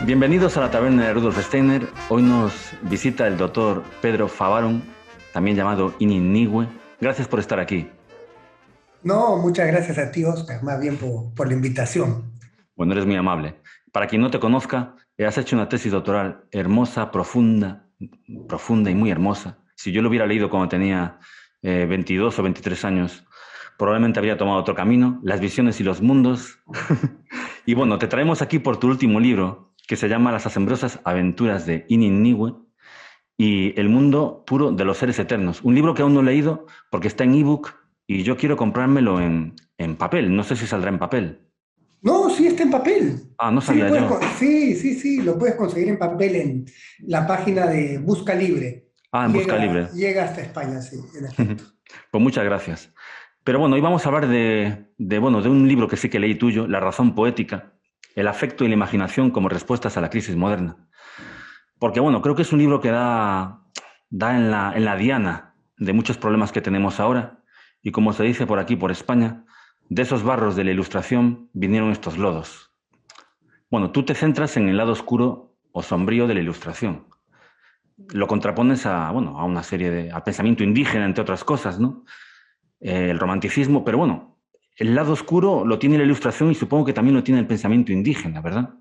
Bienvenidos a la taberna de Rudolf Steiner. Hoy nos visita el doctor Pedro Favaron, también llamado Ininigüe. Gracias por estar aquí. No, muchas gracias a ti, Oscar, más bien por la invitación. Bueno, eres muy amable. Para quien no te conozca, has hecho una tesis doctoral hermosa, profunda y muy hermosa. Si yo lo hubiera leído cuando tenía 22 o 23 años, probablemente habría tomado otro camino, Las visiones y los mundos. Y bueno, te traemos aquí por tu último libro, que se llama Las asombrosas aventuras de Ininigüe y El mundo puro de los seres eternos. Un libro que aún no he leído porque está en ebook y yo quiero comprármelo en papel. No sé si saldrá en papel. No, sí está en papel. Ah, no Sí, sabía yo. sí, sí, sí, lo puedes conseguir en papel en la página de Busca Libre. Ah, en Busca Llega, Libre. llega hasta España, sí, en efecto. Pues muchas gracias. Pero bueno, hoy vamos a hablar de un libro que sí que leí tuyo, La razón poética, el afecto y la imaginación como respuestas a la crisis moderna. Porque bueno, creo que es un libro que da en la diana de muchos problemas que tenemos ahora. Y como se dice por aquí, por España, de esos barros de la Ilustración vinieron estos lodos. Bueno, tú te centras en el lado oscuro o sombrío de la Ilustración. Lo contrapones bueno, a una serie a pensamiento indígena, entre otras cosas, ¿no? El romanticismo, pero bueno, el lado oscuro lo tiene la Ilustración y supongo que también lo tiene el pensamiento indígena, ¿verdad?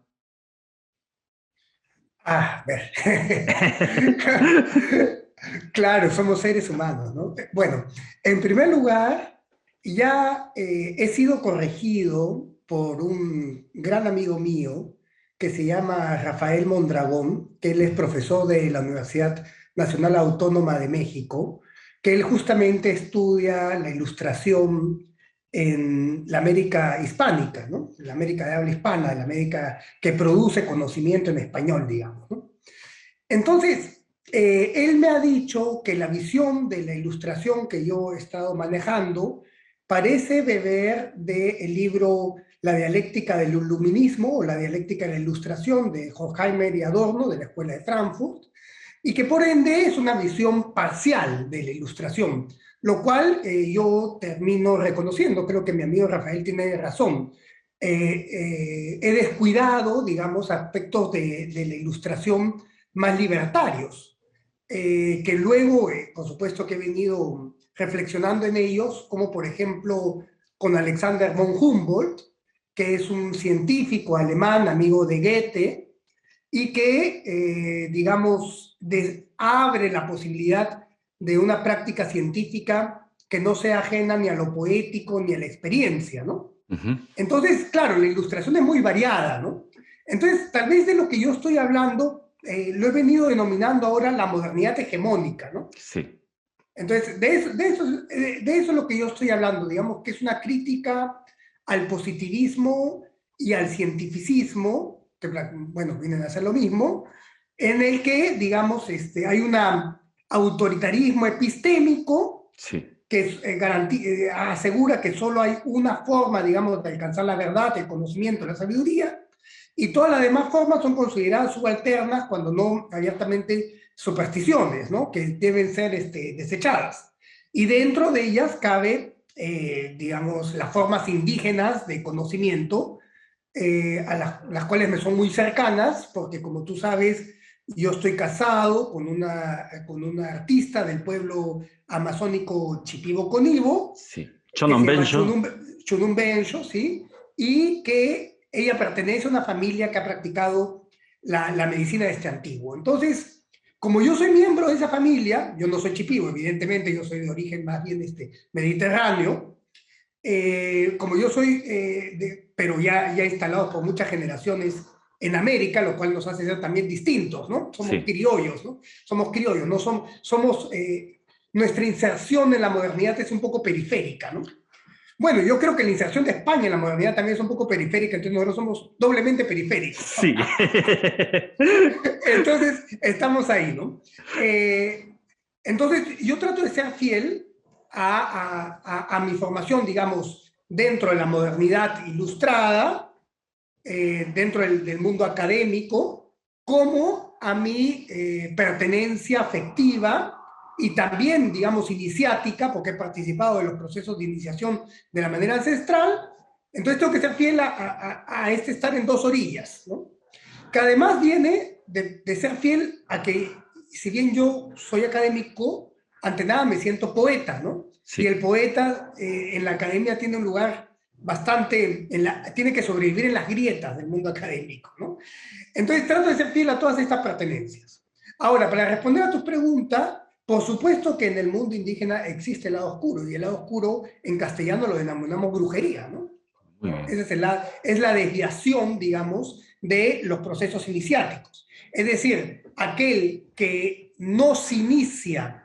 A ver. Claro, somos seres humanos, ¿no? Bueno, en primer lugar, ya he sido corregido por un gran amigo mío que se llama Rafael Mondragón, que él es profesor de la Universidad Nacional Autónoma de México, que él justamente estudia la ilustración en la América hispánica, ¿no? En la América de habla hispana, en la América que produce conocimiento en español, digamos, ¿no? Entonces, él me ha dicho que la visión de la ilustración que yo he estado manejando parece beber del libro La dialéctica del iluminismo o la dialéctica de la ilustración de Horkheimer y Adorno de la Escuela de Frankfurt, y que por ende es una visión parcial de la ilustración, lo cual yo termino reconociendo. Creo que mi amigo Rafael tiene razón. He descuidado, digamos, aspectos de la ilustración más libertarios, que luego, por supuesto, que he venido reflexionando en ellos, como por ejemplo con Alexander von Humboldt, que es un científico alemán, amigo de Goethe, y que, digamos, abre la posibilidad de una práctica científica que no sea ajena ni a lo poético ni a la experiencia, ¿no? Ujú. Entonces, claro, la ilustración es muy variada, ¿no? Entonces, tal vez de lo que yo estoy hablando, lo he venido denominando ahora la modernidad hegemónica, ¿no? Sí. Entonces, de eso es lo que yo estoy hablando, digamos que es una crítica al positivismo y al cientificismo, que, bueno, vienen a ser lo mismo, en el que, digamos, hay un autoritarismo epistémico Sí. que asegura que solo hay una forma, digamos, de alcanzar la verdad, el conocimiento, la sabiduría, y todas las demás formas son consideradas subalternas cuando no abiertamente supersticiones, ¿no? Que deben ser desechadas. Y dentro de ellas cabe, digamos, las formas indígenas de conocimiento, las cuales me son muy cercanas, porque como tú sabes, yo estoy casado con una artista del pueblo amazónico Chipibo-Conibo, Sí. que Chonon se llama Bencho. Chunum Bencho, ¿sí? Y que ella pertenece a una familia que ha practicado la medicina desde antiguo. Entonces, como yo soy miembro de esa familia, yo no soy chipivo, evidentemente, yo soy de origen más bien mediterráneo, como yo soy, pero ya instalado por muchas generaciones en América, lo cual nos hace ser también distintos, ¿no? Somos Sí. criollos, ¿no? Somos criollos, no somos, nuestra inserción en la modernidad es un poco periférica, ¿no? Bueno, yo creo que la inserción de España en la modernidad también es un poco periférica, entonces nosotros somos doblemente periféricos. Sí. Entonces, estamos ahí, ¿no? Entonces, yo trato de ser fiel a mi formación, digamos, dentro de la modernidad ilustrada, dentro del mundo académico, como a mi pertenencia afectiva y también, digamos, iniciática, porque he participado de los procesos de iniciación de la manera ancestral. Entonces tengo que ser fiel a este estar en dos orillas, ¿no? que además viene de ser fiel a que, si bien yo soy académico, ante nada me siento poeta, ¿no? Y Sí, el poeta en la academia tiene un lugar bastante, tiene que sobrevivir en las grietas del mundo académico, ¿no? Entonces trato de ser fiel a todas estas pertenencias. Ahora, para responder a tu pregunta, por supuesto que en el mundo indígena existe el lado oscuro, y el lado oscuro en castellano lo denominamos brujería, ¿no? muy bien. Esa es la desviación, digamos, de los procesos iniciáticos. Es decir, aquel que no se inicia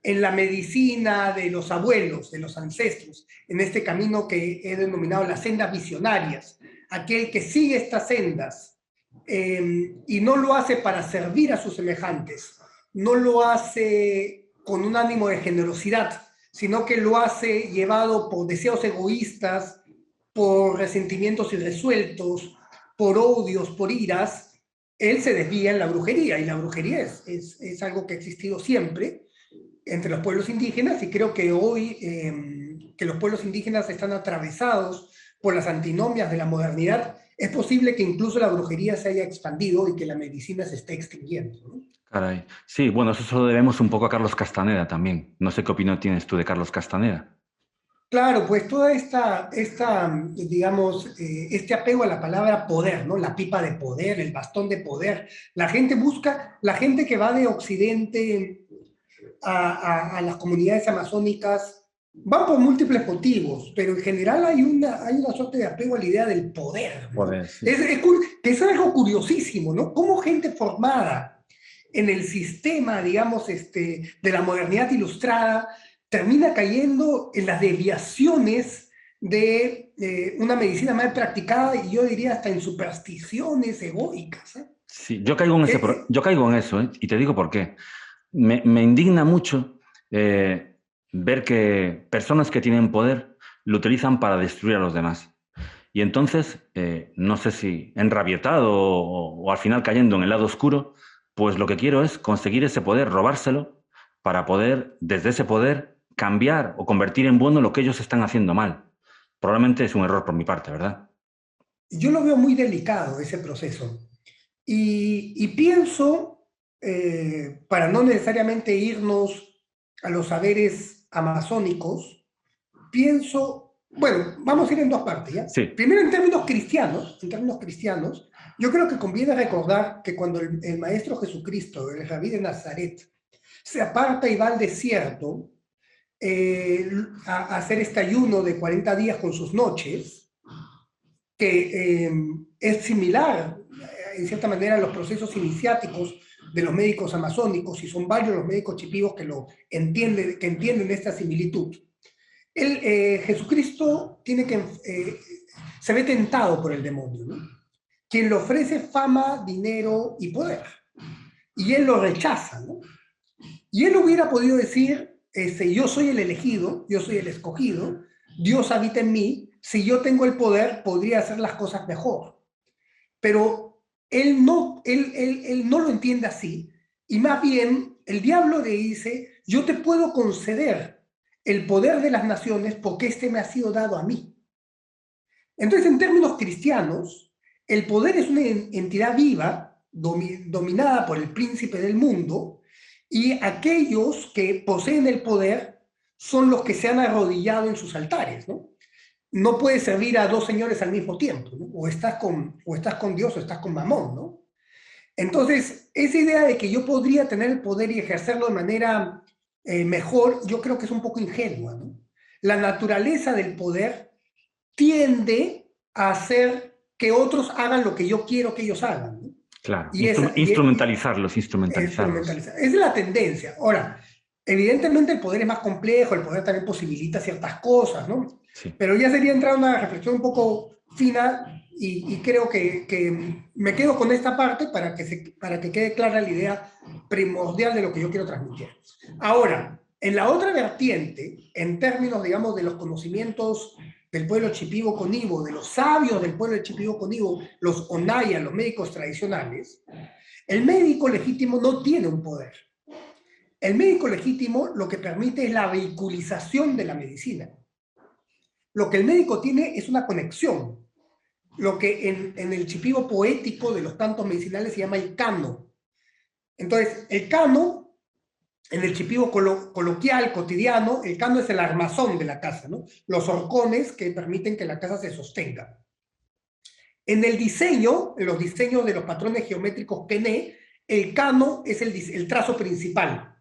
en la medicina de los abuelos, de los ancestros, en este camino que he denominado las sendas visionarias, aquel que sigue estas sendas y no lo hace para servir a sus semejantes, no lo hace con un ánimo de generosidad, sino que lo hace llevado por deseos egoístas, por resentimientos irresueltos, por odios, por iras, él se desvía en la brujería, y la brujería es algo que ha existido siempre entre los pueblos indígenas, y creo que hoy que los pueblos indígenas están atravesados por las antinomias de la modernidad, es posible que incluso la brujería se haya expandido y que la medicina se esté extinguiendo, ¿no? Caray. Sí, bueno, eso se lo debemos un poco a Carlos Castaneda también. No sé qué opinión tienes tú de Carlos Castaneda. Claro, pues toda digamos, este apego a la palabra poder, ¿no? La pipa de poder, el bastón de poder. La gente busca, la gente que va de Occidente a las comunidades amazónicas, van por múltiples motivos, pero en general hay una suerte de apego a la idea del poder, ¿no? Joder, sí. Que es algo curiosísimo, ¿no? Cómo gente formada en el sistema, digamos, de la modernidad ilustrada, termina cayendo en las desviaciones de una medicina mal practicada, y yo diría hasta en supersticiones egoicas, ¿eh? Sí, yo caigo en Eh, eh, yo caigo en eso, ¿eh? Y te digo por qué. Me indigna mucho ver que personas que tienen poder lo utilizan para destruir a los demás. Y entonces, no sé si enrabietado o al final cayendo en el lado oscuro, pues lo que quiero es conseguir ese poder, robárselo, para poder, desde ese poder, cambiar o convertir en bueno lo que ellos están haciendo mal. Probablemente es un error por mi parte, ¿verdad? yo lo veo muy delicado ese proceso. Y pienso, para no necesariamente irnos a los saberes amazónicos, pienso, bueno, vamos a ir en dos partes, ¿ya? Sí, Primero en términos cristianos, yo creo que conviene recordar que cuando el Maestro Jesucristo, el Rabí de Nazaret, se aparta y va al desierto a hacer este ayuno de 40 días con sus noches, que es similar, en cierta manera, a los procesos iniciáticos de los médicos amazónicos, y son varios los médicos chipivos que entienden esta similitud. Jesucristo se ve tentado por el demonio, ¿no? Quien le ofrece fama, dinero y poder, y él lo rechaza, ¿no? Y él hubiera podido decir, yo soy el elegido, yo soy el escogido, Dios habita en mí, si yo tengo el poder, podría hacer las cosas mejor. Pero él no lo entiende así, y más bien el diablo le dice, yo te puedo conceder el poder de las naciones porque este me ha sido dado a mí. Entonces, en términos cristianos, el poder es una entidad viva, dominada por el príncipe del mundo, y aquellos que poseen el poder son los que se han arrodillado en sus altares, ¿no? No puedes servir a dos señores al mismo tiempo, ¿no? O estás con Dios o estás con Mamón, ¿no? Entonces, esa idea de que yo podría tener el poder y ejercerlo de manera mejor, yo creo que es un poco ingenua, ¿no? La naturaleza del poder tiende a hacer que otros hagan lo que yo quiero que ellos hagan, ¿no? claro. Y esa, Instrumentalizarlos, instrumentalizarlos. instrumentalizar. Esa es la tendencia. Ahora, evidentemente el poder es más complejo, el poder también posibilita ciertas cosas, ¿no? Sí. Pero ya sería entrar a una reflexión un poco fina, y creo que me quedo con esta parte para que quede clara la idea primordial de lo que yo quiero transmitir. Ahora, en la otra vertiente, en términos, digamos, de los conocimientos del pueblo Shipibo Conibo, de los sabios del pueblo Shipibo Conibo, los Onaya, los médicos tradicionales, el médico legítimo no tiene un poder. El médico legítimo lo que permite es la vehiculización de la medicina. Lo que el médico tiene es una conexión. lo que en el chipivo poético de los cantos medicinales se llama el cano. Entonces, el cano, en el chipivo coloquial, cotidiano, el cano es el armazón de la casa, ¿no? Los horcones que permiten que la casa se sostenga. En el diseño, en los diseños de los patrones geométricos Quené, el cano es el trazo principal.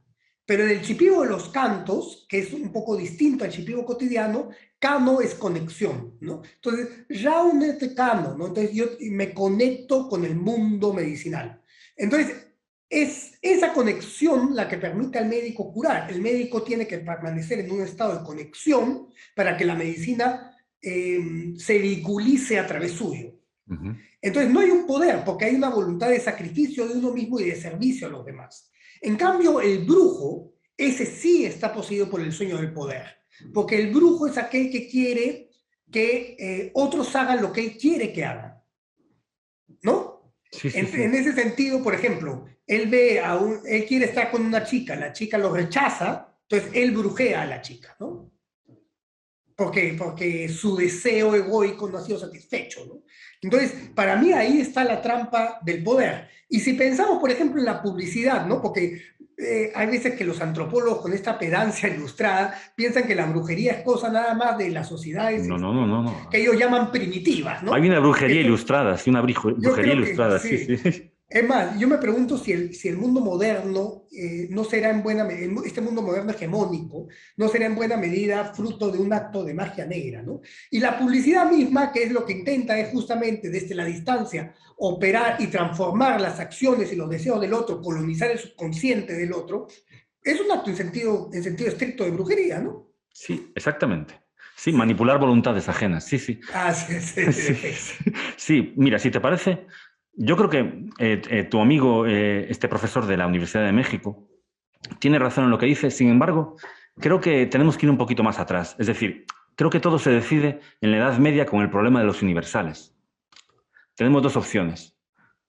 Pero en el chipivo de los cantos, que es un poco distinto al chipivo cotidiano, cano es conexión, ¿no? Entonces, realmente cano, ¿no? Entonces yo me conecto con el mundo medicinal. Entonces, es esa conexión la que permite al médico curar. El médico tiene que permanecer en un estado de conexión para que la medicina se vehiculice a través suyo. Ujú. Entonces no hay un poder, porque hay una voluntad de sacrificio de uno mismo y de servicio a los demás. En cambio, el brujo, ese sí está poseído por el sueño del poder, porque el brujo es aquel que quiere que otros hagan lo que él quiere que hagan, ¿no? Sí, sí, En sí. ese sentido, por ejemplo, él quiere estar con una chica, la chica lo rechaza, entonces él brujea a la chica, ¿no? Porque su deseo egoico no ha sido satisfecho, ¿no? Entonces, para mí ahí está la trampa del poder. Y si pensamos, por ejemplo, en la publicidad, ¿no? Porque hay veces que los antropólogos con esta pedancia ilustrada piensan que la brujería es cosa nada más de las sociedades No, no, no, no, que no. ellos llaman primitivas, Hay ¿no? una brujería Que ilustrada, sí, una yo brujería creo que ilustrada, sí, sí. sí. Es más, yo me pregunto si el mundo moderno no será en buena medida, este mundo moderno hegemónico, no será en buena medida fruto de un acto de magia negra, ¿no? Y la publicidad misma, que es lo que intenta, es justamente desde la distancia operar y transformar las acciones y los deseos del otro, colonizar el subconsciente del otro, es un acto en sentido estricto de brujería, ¿no? Sí, exactamente. Sí, Sí. manipular voluntades ajenas, sí, sí. Ah, sí, sí, en Sí, efecto. sí. Sí, mira, si te parece, yo creo que tu amigo, este profesor de la Universidad de México, tiene razón en lo que dice. Sin embargo, creo que tenemos que ir un poquito más atrás. Es decir, creo que todo se decide en la Edad Media con el problema de los universales. Tenemos dos opciones.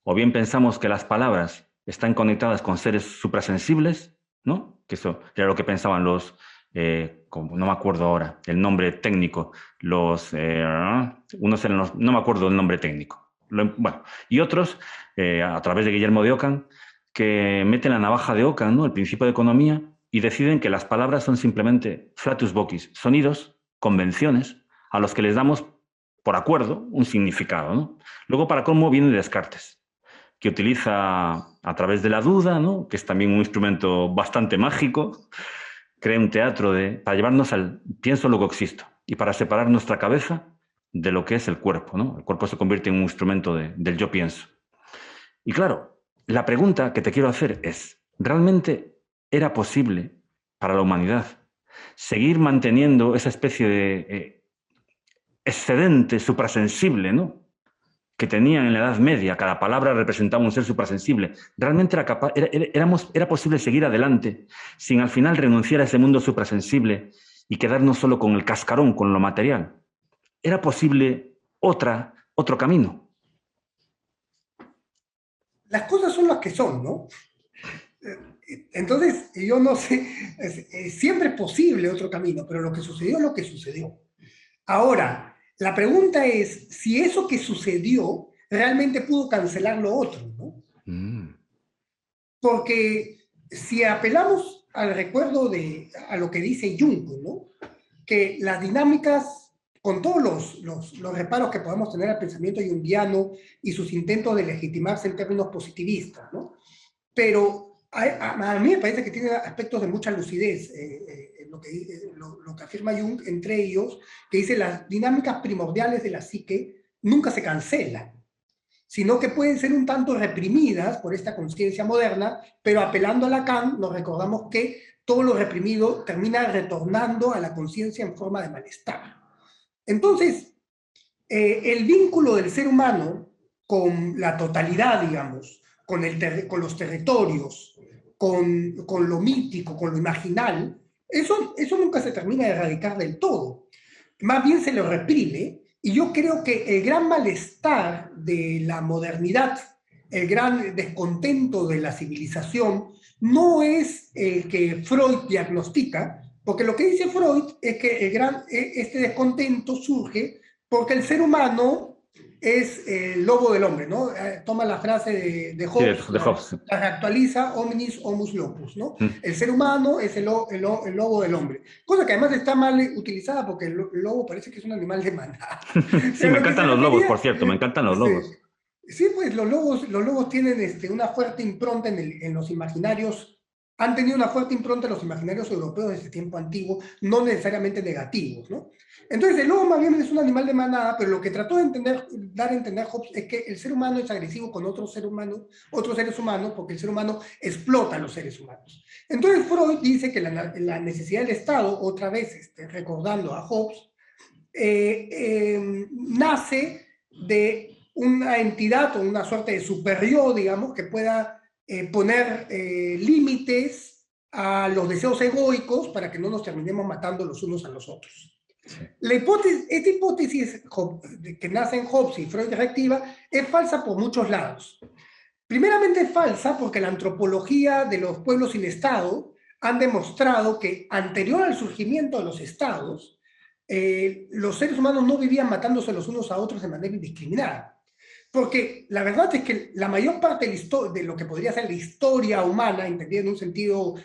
O bien pensamos que las palabras están conectadas con seres suprasensibles, ¿no? Que eso era lo que pensaban los, no me acuerdo ahora el nombre técnico, unos eran no me acuerdo el nombre técnico. Bueno, y otros, a través de Guillermo de Ockham, que meten la navaja de Ockham, ¿no? El principio de economía, y deciden que las palabras son simplemente flatus vocis, sonidos, convenciones, a los que les damos por acuerdo un significado, ¿no? Luego, para cómo viene Descartes, que utiliza a través de la duda, ¿no? Que es también un instrumento bastante mágico, crea un teatro para llevarnos al pienso, luego existo, y para separar nuestra cabeza de lo que es el cuerpo, ¿no? El cuerpo se convierte en un instrumento del yo pienso. Y claro, la pregunta que te quiero hacer es, ¿realmente era posible para la humanidad seguir manteniendo esa especie de excedente suprasensible, ¿no? Que tenían en la Edad Media, cada palabra representaba un ser suprasensible. Realmente era posible seguir adelante sin al final renunciar a ese mundo suprasensible y quedarnos solo con el cascarón, con lo material. Era posible otro camino. Las cosas son las que son, ¿no? Entonces, yo no sé, siempre es posible otro camino, pero lo que sucedió es lo que sucedió. Ahora, la pregunta es si eso que sucedió realmente pudo cancelar lo otro, ¿no? Mm. Porque si apelamos al recuerdo a lo que dice Jung, ¿no? Que las dinámicas, con todos los reparos que podamos tener al pensamiento junguiano y sus intentos de legitimarse en términos positivistas, ¿no? Pero a mí me parece que tiene aspectos de mucha lucidez lo que afirma Jung, entre ellos, que dice las dinámicas primordiales de la psique nunca se cancelan, sino que pueden ser un tanto reprimidas por esta conciencia moderna, pero apelando a Lacan nos recordamos que todo lo reprimido termina retornando a la conciencia en forma de malestar. Entonces, el vínculo del ser humano con la totalidad, digamos, con los territorios, con lo mítico, con lo imaginal, eso nunca se termina de erradicar del todo. Más bien se lo reprime, y yo creo que el gran malestar de la modernidad, el gran descontento de la civilización, no es el que Freud diagnostica, porque lo que dice Freud es que este descontento surge porque el ser humano es el lobo del hombre, ¿no? Toma la frase de Sí, Hobbes, de Hobbes. la reactualiza, hominis homus locus, ¿no? Mm. El ser humano es el lobo del hombre. Cosa que además está mal utilizada porque el lobo parece que es un animal de manada. Sí, Pero me lo que se encantan los lobos, por refería, cierto, me encantan los sí, lobos. sí, pues los lobos tienen una fuerte impronta en los imaginarios, han tenido una fuerte impronta en los imaginarios europeos desde tiempo antiguo, no necesariamente negativos, ¿no? Entonces el lobo más bien es un animal de manada, pero lo que trató de dar a entender Hobbes es que el ser humano es agresivo con otros seres humanos, porque el ser humano explota a los seres humanos. Entonces Freud dice que la necesidad del Estado, otra vez recordando a Hobbes, nace de una entidad o una suerte de superior, digamos, que pueda poner límites a los deseos egoicos para que no nos terminemos matando los unos a los otros. Sí. Esta hipótesis que nace en Hobbes y Freud reactiva es falsa por muchos lados. Primeramente es falsa porque la antropología de los pueblos sin Estado han demostrado que anterior al surgimiento de los estados, los seres humanos no vivían matándose los unos a otros de manera indiscriminada. Porque la verdad es que la mayor parte de lo que podría ser la historia humana, entendida en un sentido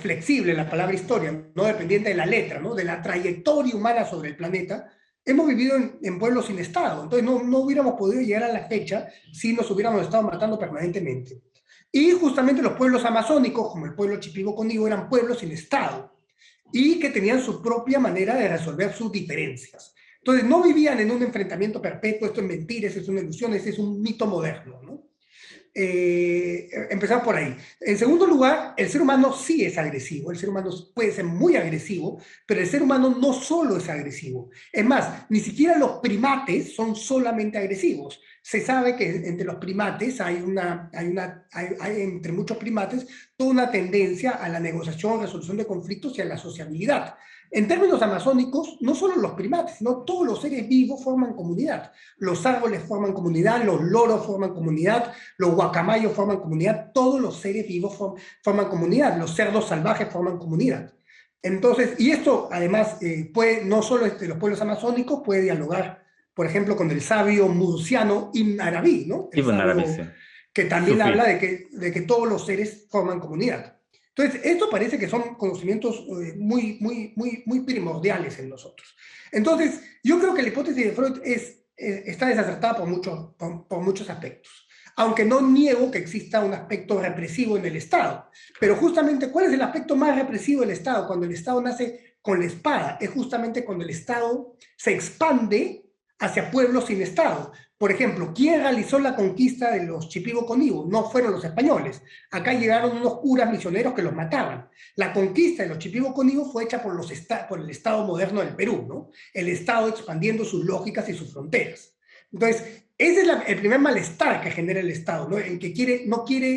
flexible, la palabra historia, no dependiente de la letra, ¿no? De la trayectoria humana sobre el planeta, hemos vivido en pueblos sin Estado. Entonces no hubiéramos podido llegar a la fecha si nos hubiéramos estado matando permanentemente. Y justamente los pueblos amazónicos, como el pueblo Chipibo-Conibo, eran pueblos sin Estado y que tenían su propia manera de resolver sus diferencias. Entonces, no vivían en un enfrentamiento perpetuo, esto es mentira, esto es una ilusión, este es un mito moderno, ¿no? Empezar por ahí. En segundo lugar, el ser humano sí es agresivo, el ser humano puede ser muy agresivo, pero el ser humano no solo es agresivo. Es más, ni siquiera los primates son solamente agresivos. Se sabe que entre los primates hay entre muchos primates toda una tendencia a la negociación, resolución de conflictos y a la sociabilidad. En términos amazónicos, no solo los primates, sino todos los seres vivos forman comunidad. Los árboles forman comunidad, los loros forman comunidad, los guacamayos forman comunidad, todos los seres vivos forman comunidad, los cerdos salvajes forman comunidad. Entonces, y esto además no solo los pueblos amazónicos, puede dialogar, por ejemplo, con el sabio murciano Ibn Arabi, ¿no? El Ibn Arabi, sabio sí. que también Sufí. habla de que todos los seres forman comunidad. Entonces, esto parece que son conocimientos muy primordiales en nosotros. Entonces, yo creo que la hipótesis de Freud está desacertada por muchos aspectos. Aunque no niego que exista un aspecto represivo en el Estado. Pero justamente, ¿cuál es el aspecto más represivo del Estado? Cuando el Estado nace con la espada. Es justamente cuando el Estado se expande hacia pueblos sin Estado. Por ejemplo, ¿quién realizó la conquista de los Chipibo-Conibo? No fueron los españoles. Acá llegaron unos curas misioneros que los mataban. La conquista de los Chipibo-Conibo fue hecha por el Estado moderno del Perú, ¿no? El Estado expandiendo sus lógicas y sus fronteras. Entonces, ese es el primer malestar que genera el Estado, ¿no? En que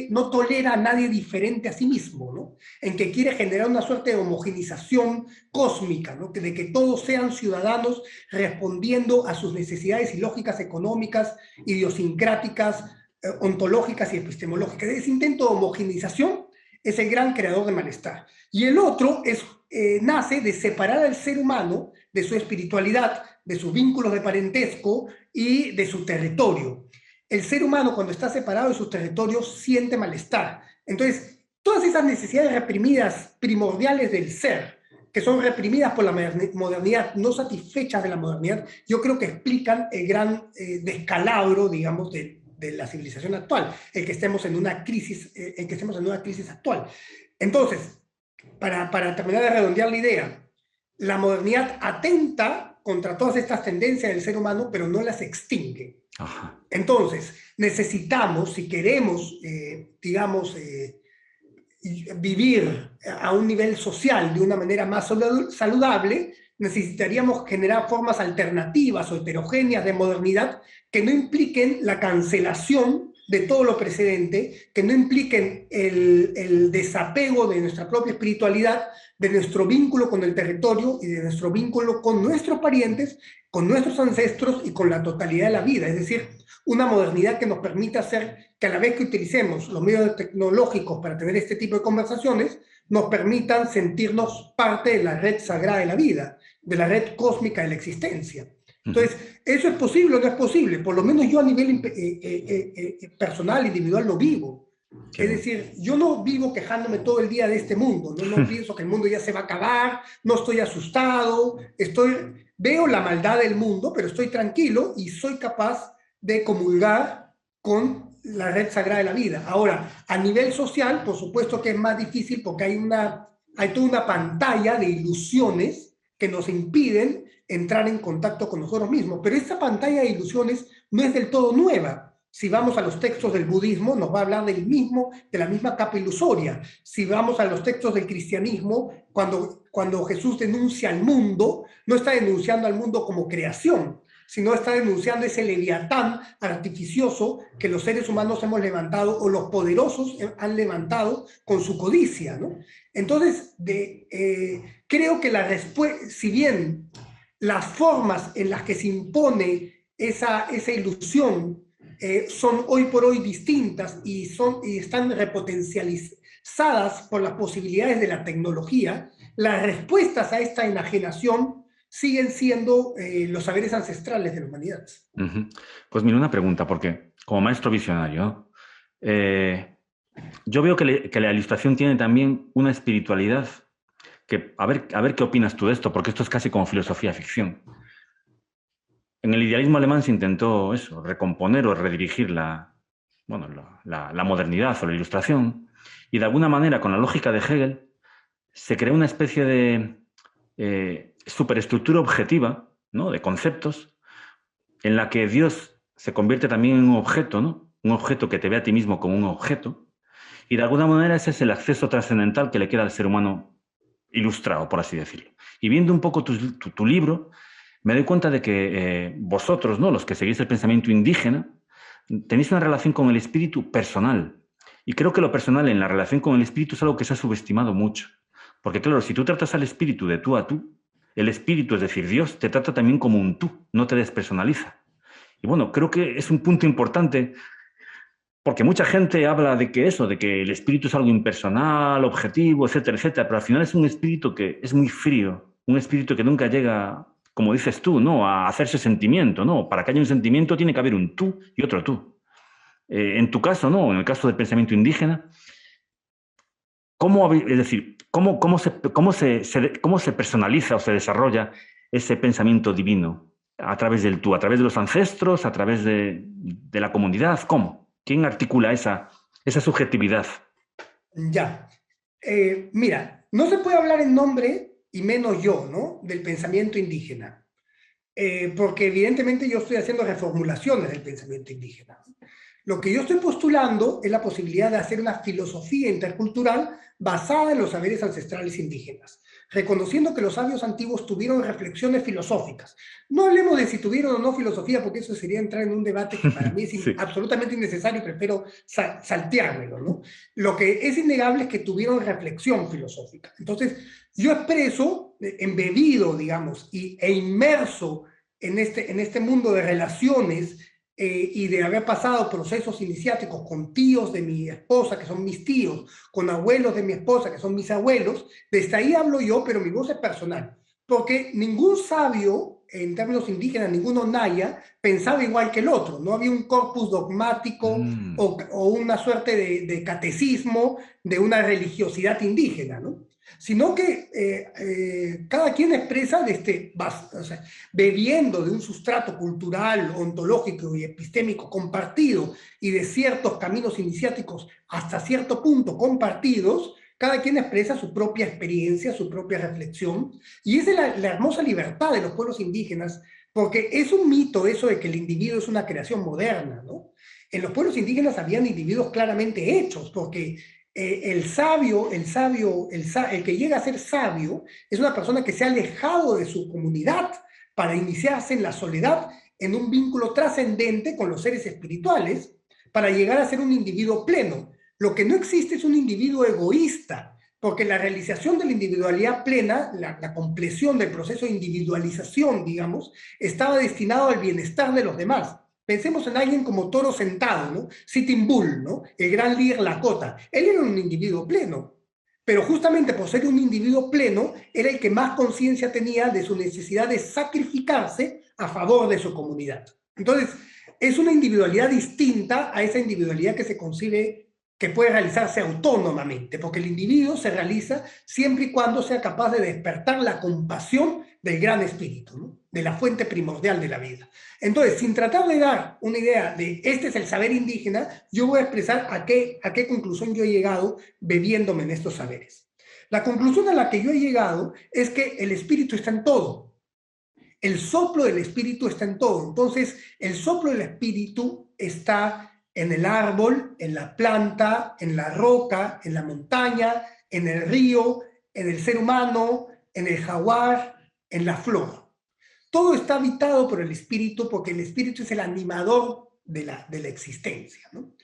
no tolera a nadie diferente a sí mismo, ¿no? En que quiere generar una suerte de homogenización cósmica, ¿no? De que todos sean ciudadanos respondiendo a sus necesidades y lógicas económicas, idiosincráticas, ontológicas y epistemológicas. Ese intento de homogenización es el gran creador de malestar. Y el otro nace de separar al ser humano de su espiritualidad, de sus vínculos de parentesco y de su territorio. El ser humano, cuando está separado de sus territorios, siente malestar. Entonces, todas esas necesidades reprimidas primordiales del ser, que son reprimidas por la modernidad, no satisfechas de la modernidad, yo creo que explican el gran descalabro, digamos, de la civilización actual, el que estemos en una crisis actual. Entonces, para terminar de redondear la idea, la modernidad atenta contra todas estas tendencias del ser humano, pero no las extingue. Ajá. Entonces, necesitamos, si queremos, digamos, vivir a un nivel social de una manera más saludable, necesitaríamos generar formas alternativas o heterogéneas de modernidad que no impliquen la cancelación de todo lo precedente, que no impliquen el desapego de nuestra propia espiritualidad, de nuestro vínculo con el territorio y de nuestro vínculo con nuestros parientes, con nuestros ancestros y con la totalidad de la vida. Es decir, una modernidad que nos permita hacer que a la vez que utilicemos los medios tecnológicos para tener este tipo de conversaciones, nos permitan sentirnos parte de la red sagrada de la vida, de la red cósmica de la existencia. Ujú. Entonces, ¿eso es posible o no es posible? Por lo menos yo a nivel personal, individual, lo vivo. Qué Es bien. decir, yo no vivo quejándome todo el día de este mundo, no pienso que el mundo ya se va a acabar, no estoy asustado, veo la maldad del mundo, pero estoy tranquilo y soy capaz de comulgar con la red sagrada de la vida. Ahora, a nivel social, por supuesto que es más difícil porque hay toda una pantalla de ilusiones que nos impiden entrar en contacto con nosotros mismos. Pero esta pantalla de ilusiones no es del todo nueva. Si vamos a los textos del budismo, nos va a hablar de la misma capa ilusoria. Si vamos a los textos del cristianismo, cuando Jesús denuncia al mundo, no está denunciando al mundo como creación, sino está denunciando ese leviatán artificioso que los seres humanos hemos levantado o los poderosos han levantado con su codicia, ¿no? Entonces, creo que la respuesta, si bien las formas en las que se impone esa ilusión son hoy por hoy distintas y están repotencializadas por las posibilidades de la tecnología, las respuestas a esta enajenación siguen siendo los saberes ancestrales de la humanidad. Ujú. Pues mira, una pregunta, porque como maestro visionario, ¿no? Yo veo que la ilustración tiene también una espiritualidad que, a ver qué opinas tú de esto, porque esto es casi como filosofía ficción. En el idealismo alemán se intentó eso, recomponer o redirigir bueno, la modernidad o la ilustración, y de alguna manera, con la lógica de Hegel, se creó una especie de superestructura objetiva, ¿no? De conceptos, en la que Dios se convierte también en un objeto, ¿no? Un objeto que te ve a ti mismo como un objeto, y de alguna manera ese es el acceso trascendental que le queda al ser humano ilustrado, por así decirlo. Y viendo un poco tu libro, me doy cuenta de que vosotros, ¿no? Los que seguís el pensamiento indígena, tenéis una relación con el espíritu personal. Y creo que lo personal en la relación con el espíritu es algo que se ha subestimado mucho. Porque claro, si tú tratas al espíritu de tú a tú, el espíritu, es decir, Dios, te trata también como un tú, no te despersonaliza. Y bueno, creo que es un punto importante porque mucha gente habla de que eso, de que el espíritu es algo impersonal, objetivo, etcétera, etcétera, pero al final es un espíritu que es muy frío, un espíritu que nunca llega, como dices tú, ¿no? A hacerse sentimiento, ¿no? Para que haya un sentimiento tiene que haber un tú y otro tú. En tu caso, ¿no? En el caso del pensamiento indígena, es decir, cómo se personaliza o se desarrolla ese pensamiento divino? ¿A través del tú, a través de los ancestros, a través de la comunidad? ¿Cómo? ¿Quién articula esa subjetividad? Ya. Mira, no se puede hablar en nombre, y menos yo, ¿no? Del pensamiento indígena. Porque evidentemente yo estoy haciendo reformulaciones del pensamiento indígena. Lo que yo estoy postulando es la posibilidad de hacer una filosofía intercultural basada en los saberes ancestrales indígenas, reconociendo que los sabios antiguos tuvieron reflexiones filosóficas. No hablemos de si tuvieron o no filosofía, porque eso sería entrar en un debate que para mí es Sí. absolutamente innecesario y prefiero salteármelo, ¿no? Lo que es innegable es que tuvieron reflexión filosófica. Entonces, yo expreso, embebido, digamos, e inmerso en este mundo de relaciones y de haber pasado procesos iniciáticos con tíos de mi esposa, que son mis tíos, con abuelos de mi esposa, que son mis abuelos, desde ahí hablo yo, pero mi voz es personal. Porque ningún sabio, en términos indígenas, ninguno naya, pensaba igual que el otro. No había un corpus dogmático Mm. o una suerte de catecismo de una religiosidad indígena, ¿no? Sino que cada quien expresa o sea, bebiendo de un sustrato cultural, ontológico y epistémico compartido y de ciertos caminos iniciáticos hasta cierto punto compartidos, cada quien expresa su propia experiencia, su propia reflexión, y esa es la hermosa libertad de los pueblos indígenas, porque es un mito eso de que el individuo es una creación moderna, ¿no? En los pueblos indígenas habían individuos claramente hechos, porque el que llega a ser sabio es una persona que se ha alejado de su comunidad para iniciarse en la soledad, en un vínculo trascendente con los seres espirituales, para llegar a ser un individuo pleno. Lo que no existe es un individuo egoísta, porque la realización de la individualidad plena, la compleción del proceso de individualización, digamos, estaba destinado al bienestar de los demás. Pensemos en alguien como Toro Sentado, ¿no? Sitting Bull, ¿no? El gran líder Lakota. Él era un individuo pleno, pero justamente por ser un individuo pleno, era el que más conciencia tenía de su necesidad de sacrificarse a favor de su comunidad. Entonces, es una individualidad distinta a esa individualidad que se concibe que puede realizarse autónomamente, porque el individuo se realiza siempre y cuando sea capaz de despertar la compasión del gran espíritu, ¿no? De la fuente primordial de la vida. Entonces, sin tratar de dar una idea de este es el saber indígena, yo voy a expresar a qué conclusión yo he llegado bebiéndome en estos saberes. La conclusión a la que yo he llegado es que el espíritu está en todo. El soplo del espíritu está en todo. Entonces, el soplo del espíritu está en el árbol, en la planta, en la roca, en la montaña, en el río, en el ser humano, en el jaguar, en la flor. Todo está habitado por el espíritu porque el espíritu es el animador de la existencia, ¿no?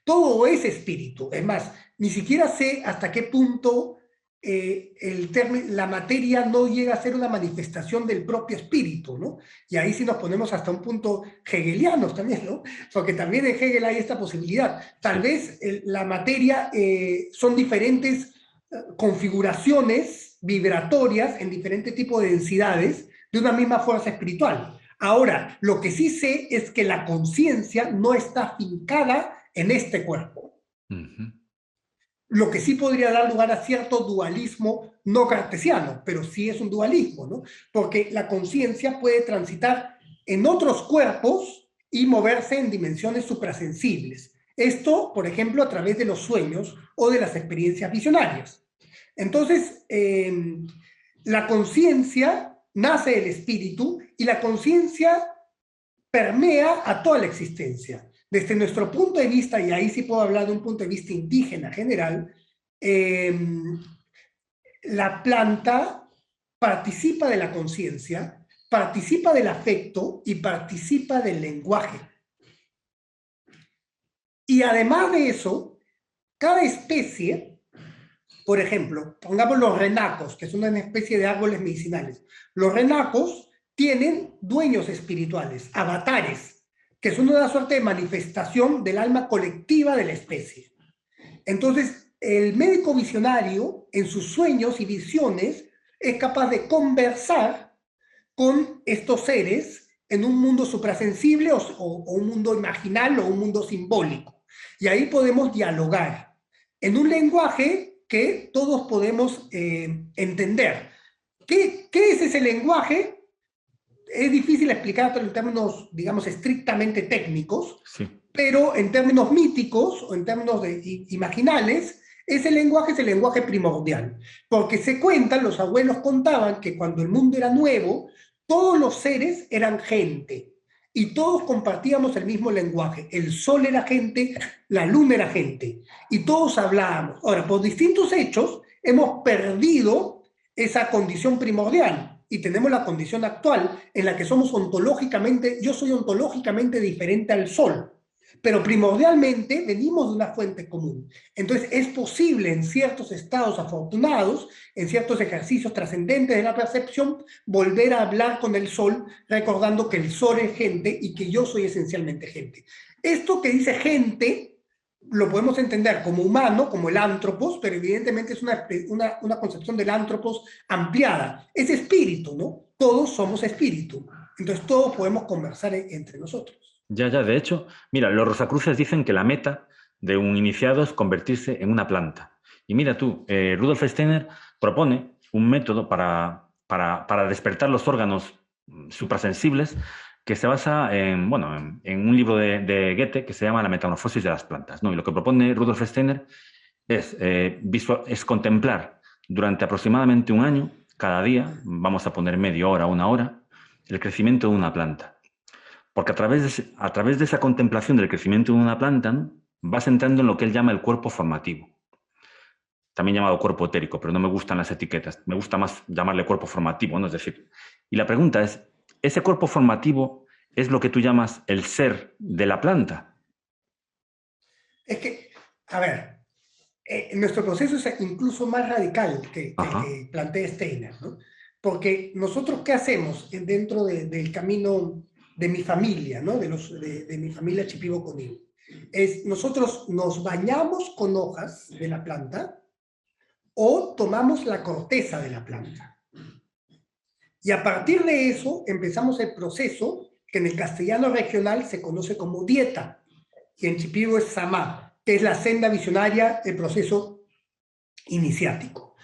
Todo es espíritu. Es más, ni siquiera sé hasta qué punto la materia no llega a ser una manifestación del propio espíritu, ¿no? Y ahí sí nos ponemos hasta un punto hegelianos también, ¿no? Porque también en Hegel hay esta posibilidad. Tal vez la materia son diferentes configuraciones vibratorias en diferentes tipos de densidades de una misma fuerza espiritual. Ahora, lo que sí sé es que la conciencia no está fincada en este cuerpo. Lo que sí podría dar lugar a cierto dualismo no cartesiano, pero sí es un dualismo, ¿no? Porque la conciencia puede transitar en otros cuerpos y moverse en dimensiones suprasensibles. Esto, por ejemplo, a través de los sueños o de las experiencias visionarias. Entonces, la conciencia nace del espíritu y la conciencia permea a toda la existencia. Desde nuestro punto de vista, y ahí sí puedo hablar de un punto de vista indígena general, la planta participa de la conciencia, participa del afecto y participa del lenguaje. Y además de eso, cada especie, por ejemplo, pongamos los renacos, que son una especie de árboles medicinales. Los renacos tienen dueños espirituales, avatares, que son una suerte de manifestación del alma colectiva de la especie. Entonces, el médico visionario, en sus sueños y visiones, es capaz de conversar con estos seres en un mundo suprasensible o un mundo imaginal o un mundo simbólico. Y ahí podemos dialogar en un lenguaje que todos podemos entender. ¿Qué es ese lenguaje? Es difícil explicarlo en términos, digamos, estrictamente técnicos, sí, pero en términos míticos o en términos imaginales, ese lenguaje es el lenguaje primordial. Porque se cuentan, los abuelos contaban que cuando el mundo era nuevo, todos los seres eran gente y todos compartíamos el mismo lenguaje. El sol era gente, la luna era gente y todos hablábamos. Ahora, por distintos hechos, hemos perdido esa condición primordial. Y tenemos la condición actual en la que somos ontológicamente, yo soy ontológicamente diferente al sol, pero primordialmente venimos de una fuente común. Entonces es posible en ciertos estados afortunados, en ciertos ejercicios trascendentes de la percepción, volver a hablar con el sol, recordando que el sol es gente y que yo soy esencialmente gente. Esto que dice gente lo podemos entender como humano, como el antropos, pero evidentemente es una concepción del antropos ampliada. Es espíritu, ¿no? Todos somos espíritu. Entonces todos podemos conversar entre nosotros. Ya, de hecho, mira, los Rosacruces dicen que la meta de un iniciado es convertirse en una planta. Y mira tú, Rudolf Steiner propone un método para despertar los órganos suprasensibles que se basa en un libro de Goethe que se llama La metamorfosis de las plantas, ¿no? Y lo que propone Rudolf Steiner es contemplar durante aproximadamente un año, cada día, vamos a poner media hora, una hora, el crecimiento de una planta. Porque a través de esa contemplación del crecimiento de una planta, ¿no?, vas entrando en lo que él llama el cuerpo formativo. También llamado cuerpo etérico, pero no me gustan las etiquetas. Me gusta más llamarle cuerpo formativo, ¿no? Es decir, y la pregunta es, ¿ese cuerpo formativo es lo que tú llamas el ser de la planta? Es que, a ver, nuestro proceso es incluso más radical que plantea Steiner, ¿no? Porque nosotros, ¿qué hacemos dentro del camino de mi familia, ¿no? De mi familia Shipibo-Conim? Nosotros nos bañamos con hojas de la planta o tomamos la corteza de la planta. Y a partir de eso empezamos el proceso que en el castellano regional se conoce como dieta, y en Shipibo es samá, que es la senda visionaria, el proceso iniciático.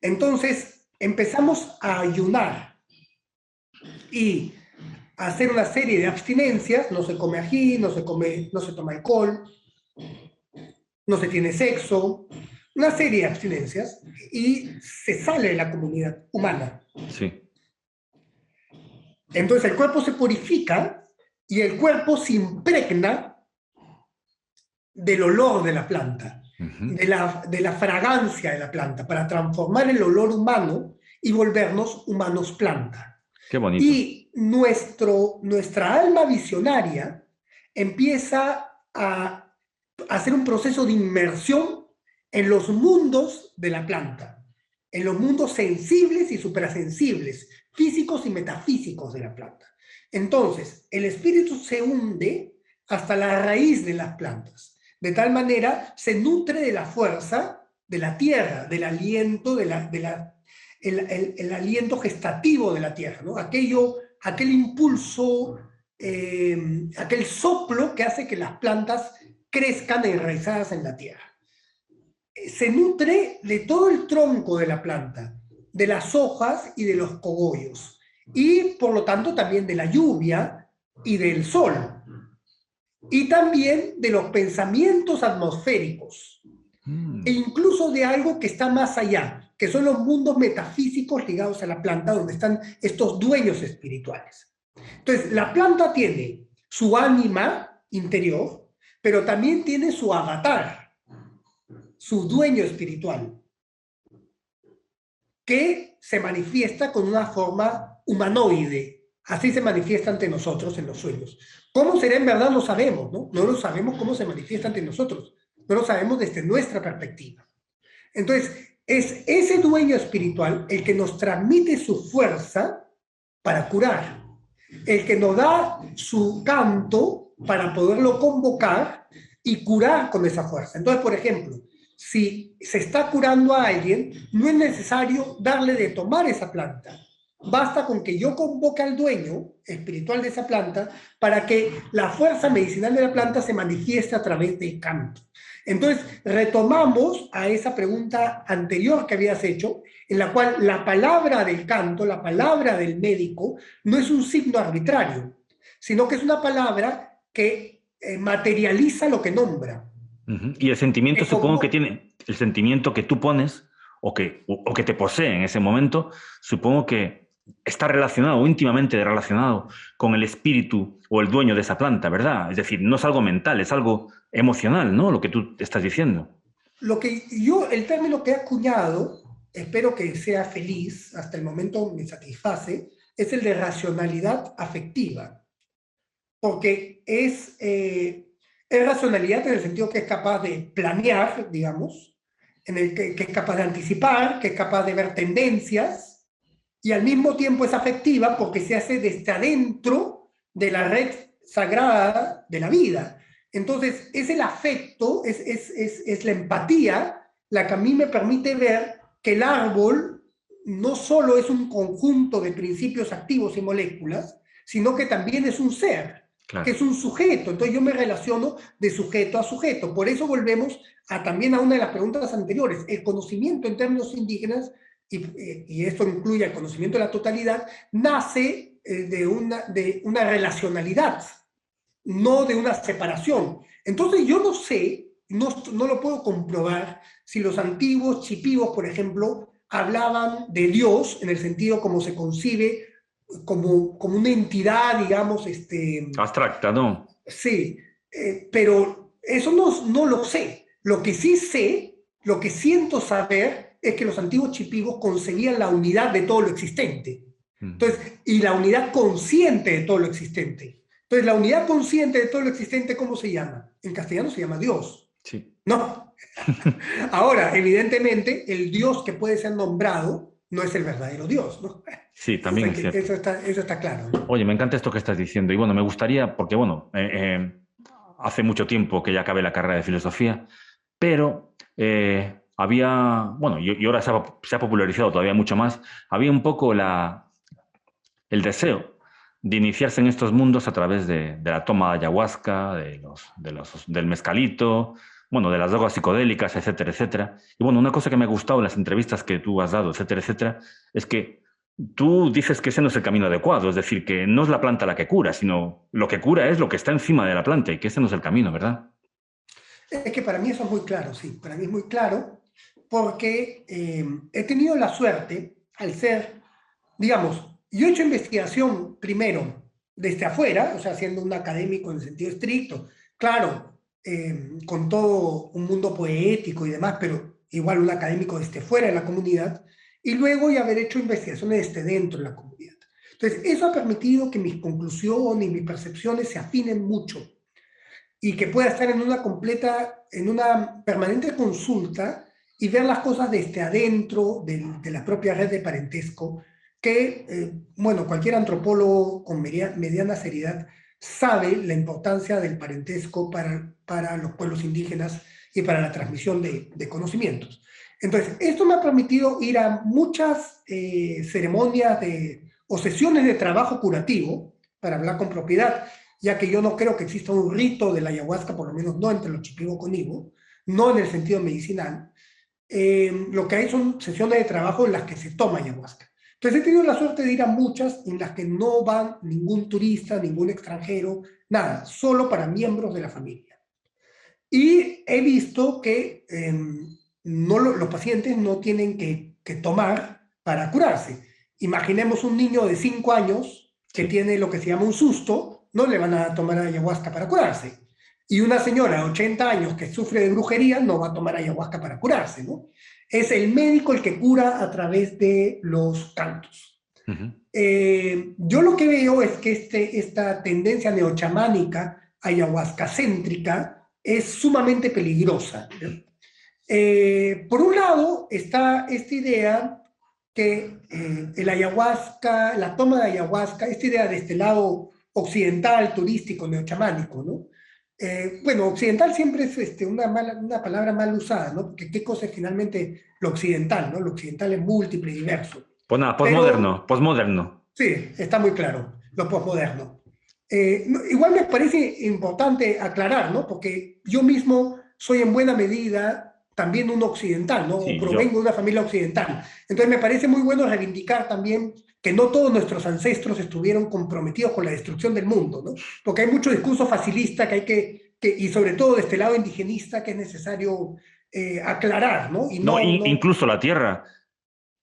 Entonces empezamos a ayunar y a hacer una serie de abstinencias. No se come ají, no se toma alcohol, no se tiene sexo, una serie de abstinencias, y se sale de la comunidad humana. Sí. Entonces el cuerpo se purifica y el cuerpo se impregna del olor de la planta, de la fragancia de la planta, para transformar el olor humano y volvernos humanos planta. Qué bonito. Y nuestra alma visionaria empieza a hacer un proceso de inmersión en los mundos de la planta, en los mundos sensibles y suprasensibles, físicos y metafísicos de la planta. Entonces, el espíritu se hunde hasta la raíz de las plantas. De tal manera, se nutre de la fuerza de la tierra, del aliento, el aliento gestativo de la tierra, ¿no? Aquel impulso, aquel soplo que hace que las plantas crezcan enraizadas en la tierra. Se nutre de todo el tronco de la planta, de las hojas y de los cogollos, y por lo tanto también de la lluvia y del sol, y también de los pensamientos atmosféricos, e incluso de algo que está más allá, que son los mundos metafísicos ligados a la planta, donde están estos dueños espirituales. Entonces, la planta tiene su ánima interior, pero también tiene su avatar, su dueño espiritual, que se manifiesta con una forma humanoide. Así se manifiesta ante nosotros en los sueños. ¿Cómo será en verdad? No sabemos, ¿no? No lo sabemos cómo se manifiesta ante nosotros. No lo sabemos desde nuestra perspectiva. Entonces, es ese dueño espiritual el que nos transmite su fuerza para curar, el que nos da su canto para poderlo convocar y curar con esa fuerza. Entonces, por ejemplo, si se está curando a alguien, no es necesario darle de tomar esa planta. Basta con que yo convoque al dueño espiritual de esa planta para que la fuerza medicinal de la planta se manifieste a través del canto. Entonces, retomamos a esa pregunta anterior que habías hecho, en la cual la palabra del canto, la palabra del médico, no es un signo arbitrario, sino que es una palabra que materializa lo que nombra. Y el sentimiento, supongo que tiene, el sentimiento que tú pones o que te posee en ese momento, supongo que está relacionado o íntimamente relacionado con el espíritu o el dueño de esa planta, ¿verdad? Es decir, no es algo mental, es algo emocional, ¿no? Lo que tú estás diciendo. El término que he acuñado, espero que sea feliz, hasta el momento me satisface, es el de racionalidad afectiva. Porque es racionalidad en el sentido que es capaz de planear, digamos, en el que es capaz de anticipar, que es capaz de ver tendencias, y al mismo tiempo es afectiva porque se hace desde adentro de la red sagrada de la vida. Entonces, es el afecto, es la empatía la que a mí me permite ver que el árbol no solo es un conjunto de principios activos y moléculas, sino que también es un ser, claro, que es un sujeto. Entonces yo me relaciono de sujeto a sujeto. Por eso volvemos también a una de las preguntas anteriores. El conocimiento en términos indígenas, y esto incluye el conocimiento de la totalidad, nace de una relacionalidad, no de una separación. Entonces yo no sé, no lo puedo comprobar, si los antiguos chipivos, por ejemplo, hablaban de Dios en el sentido como se concibe, como una entidad, digamos, abstracta, ¿no? Sí, pero eso no lo sé. Lo que sí sé, lo que siento saber, es que los antiguos chipivos concebían la unidad de todo lo existente. Entonces, y la unidad consciente de todo lo existente. Entonces, la unidad consciente de todo lo existente, ¿cómo se llama? En castellano se llama Dios. Sí. No. Ahora, evidentemente, el Dios que puede ser nombrado no es el verdadero Dios, ¿no? Sí, también es cierto. Eso está claro, ¿no? Oye, me encanta esto que estás diciendo. Y bueno, me gustaría, porque bueno, hace mucho tiempo que ya acabé la carrera de filosofía, pero había, bueno, y ahora se ha popularizado todavía mucho más, había un poco el deseo de iniciarse en estos mundos a través de la toma de ayahuasca, del mezcalito, bueno, de las drogas psicodélicas, etcétera, etcétera. Y bueno, una cosa que me ha gustado en las entrevistas que tú has dado, etcétera, etcétera, es que tú dices que ese no es el camino adecuado, es decir, que no es la planta la que cura, sino lo que cura es lo que está encima de la planta y que ese no es el camino, ¿verdad? Es que para mí eso es muy claro, sí, para mí es muy claro, porque he tenido la suerte, al ser, digamos, yo he hecho investigación primero desde afuera, o sea, siendo un académico en el sentido estricto, claro, con todo un mundo poético y demás, pero igual un académico desde fuera de la comunidad, y luego ya haber hecho investigaciones desde dentro de la comunidad. Entonces, eso ha permitido que mis conclusiones y mis percepciones se afinen mucho y que pueda estar en una permanente consulta y ver las cosas desde adentro de la propia red de parentesco, que, bueno, cualquier antropólogo con mediana seriedad sabe la importancia del parentesco para los pueblos indígenas y para la transmisión de conocimientos. Entonces, esto me ha permitido ir a muchas ceremonias o sesiones de trabajo curativo, para hablar con propiedad, ya que yo no creo que exista un rito de la ayahuasca, por lo menos no entre los Shipibo-Conibo, no en el sentido medicinal. Lo que hay son sesiones de trabajo en las que se toma ayahuasca. Entonces he tenido la suerte de ir a muchas en las que no van ningún turista, ningún extranjero, nada, solo para miembros de la familia. Y he visto que los pacientes no tienen que tomar para curarse. Imaginemos un niño de 5 años que Sí. tiene lo que se llama un susto, no le van a tomar ayahuasca para curarse. Y una señora de 80 años que sufre de brujería no va a tomar ayahuasca para curarse, ¿no? Es el médico el que cura a través de los cantos. Ujú. Yo lo que veo es que esta tendencia neochamánica, ayahuasca céntrica, es sumamente peligrosa, ¿no? Por un lado está esta idea que el ayahuasca, la toma de ayahuasca, esta idea de este lado occidental, turístico, neochamánico, ¿no? Bueno, occidental siempre es una palabra mal usada, ¿no? Porque qué cosa es finalmente lo occidental, ¿no? Lo occidental es múltiple y diverso. Pues nada, Pero posmoderno, posmoderno. sí, está muy claro, lo posmoderno. Igual me parece importante aclarar, ¿no? Porque yo mismo soy en buena medida también un occidental, ¿no? O Sí, provengo de una familia occidental. Entonces me parece muy bueno reivindicar también que no todos nuestros ancestros estuvieron comprometidos con la destrucción del mundo, ¿no? Porque hay mucho discurso facilista que hay y sobre todo de este lado indigenista, que es necesario aclarar, ¿no? Y no, no. incluso la Tierra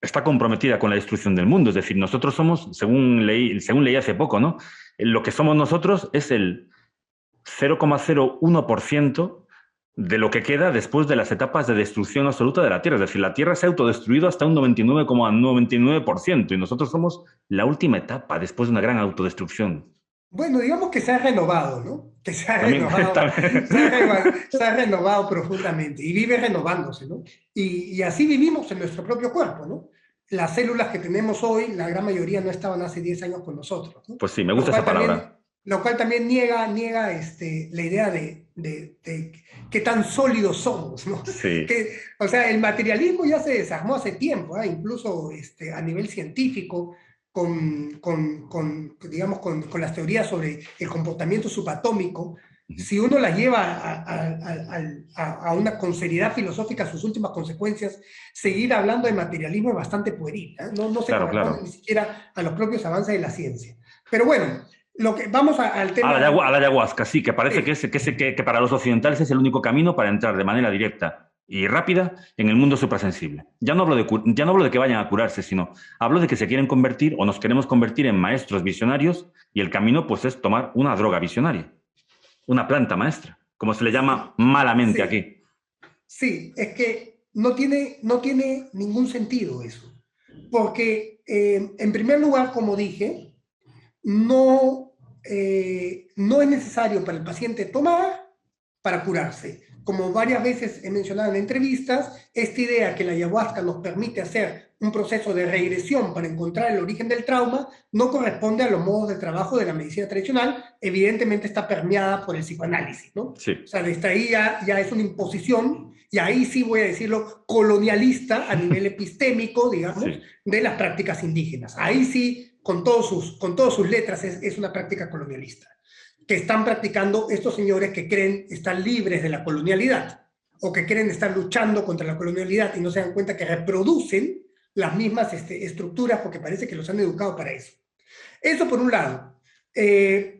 está comprometida con la destrucción del mundo. Es decir, nosotros somos, según leí hace poco, ¿no? Lo que somos nosotros es el 0,01% de lo que queda después de las etapas de destrucción absoluta de la Tierra. Es decir, la Tierra se ha autodestruido hasta un 99,99% y nosotros somos la última etapa después de una gran autodestrucción. Bueno, digamos que se ha renovado, ¿no? Que se ha También, renovado, también. se ha renovado profundamente y vive renovándose, ¿no? Y así vivimos en nuestro propio cuerpo, ¿no? Las células que tenemos hoy, la gran mayoría no estaban hace 10 años con nosotros, ¿no? Pues sí, me Lo gusta esa cual también, palabra. lo cual también niega la idea de qué tan sólidos somos, ¿no? Sí, O sea, el materialismo ya se desarmó hace tiempo, ¿eh? Incluso a nivel científico digamos, con las teorías sobre el comportamiento subatómico, si uno las lleva con seriedad filosófica a sus últimas consecuencias, seguir hablando de materialismo es bastante pueril, ¿eh? No se claro, corresponde claro. ni siquiera a los propios avances de la ciencia. Pero bueno, vamos al A tema. a la ayahuasca, sí, que parece Sí, que para los occidentales es el único camino para entrar de manera directa y rápida en el mundo suprasensible. Ya no hablo de que vayan a curarse, sino hablo de que se quieren convertir o nos queremos convertir en maestros visionarios y el camino pues es tomar una droga visionaria, una planta maestra, como se le llama malamente sí, aquí. sí, es que no tiene ningún sentido eso. Porque, en primer lugar, como dije, no es necesario para el paciente tomar para curarse. Como varias veces he mencionado en entrevistas, esta idea que la ayahuasca nos permite hacer un proceso de regresión para encontrar el origen del trauma no corresponde a los modos de trabajo de la medicina tradicional, evidentemente está permeada por el psicoanálisis, ¿no? O Sí, sea, desde ahí ya es una imposición, y ahí sí voy a decirlo, colonialista a nivel epistémico, digamos, sí, de las prácticas indígenas. Ahí sí con todas sus letras, es una práctica colonialista, que están practicando estos señores que creen estar libres de la colonialidad, o que creen estar luchando contra la colonialidad y no se dan cuenta que reproducen las mismas estructuras porque parece que los han educado para eso. Eso por un lado.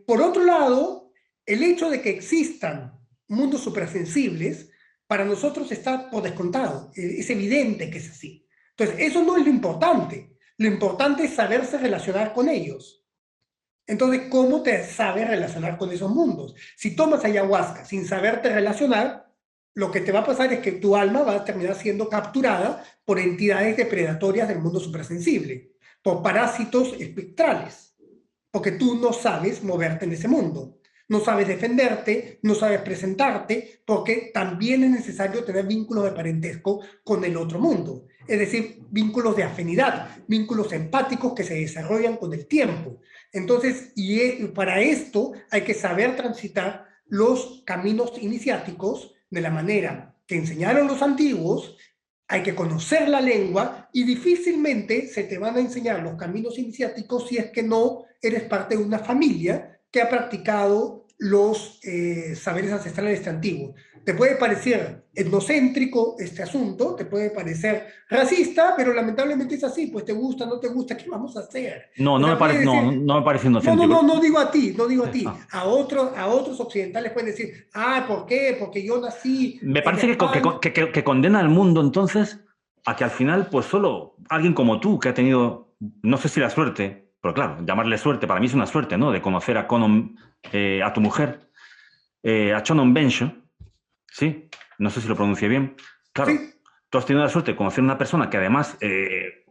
Por otro lado, el hecho de que existan mundos suprasensibles, para nosotros está por descontado. Es evidente que es así. Entonces, eso no es lo importante. Lo importante es saberse relacionar con ellos. Entonces, ¿cómo te sabes relacionar con esos mundos? Si tomas ayahuasca sin saberte relacionar, lo que te va a pasar es que tu alma va a terminar siendo capturada por entidades depredatorias del mundo suprasensible, por parásitos espectrales, porque tú no sabes moverte en ese mundo. No sabes defenderte, no sabes presentarte, porque también es necesario tener vínculos de parentesco con el otro mundo. Es decir, vínculos de afinidad, vínculos empáticos que se desarrollan con el tiempo. Entonces, para esto hay que saber transitar los caminos iniciáticos de la manera que enseñaron los antiguos. Hay que conocer la lengua y difícilmente se te van a enseñar los caminos iniciáticos si es que no eres parte de una familia que ha practicado los saberes ancestrales antiguos. Te puede parecer etnocéntrico este asunto, te puede parecer racista, pero lamentablemente es así, pues te gusta, no te gusta, ¿qué vamos a hacer? No, O no me sea, puede parece, no, decir, no me parece no, inocéntrico. no digo a ti, no digo a ti. Ah. A otros occidentales pueden decir, ¿por qué? Porque yo nací Me en parece España. que condena al mundo entonces a que al final, pues solo alguien como tú, que ha tenido, no sé si la suerte, pero claro, llamarle suerte, para mí es una suerte, ¿no? De conocer a Conon, a tu mujer, a Chonon Bensho, ¿sí? No sé si lo pronuncié bien. Claro, Sí, tú has tenido la suerte de conocer una persona que además,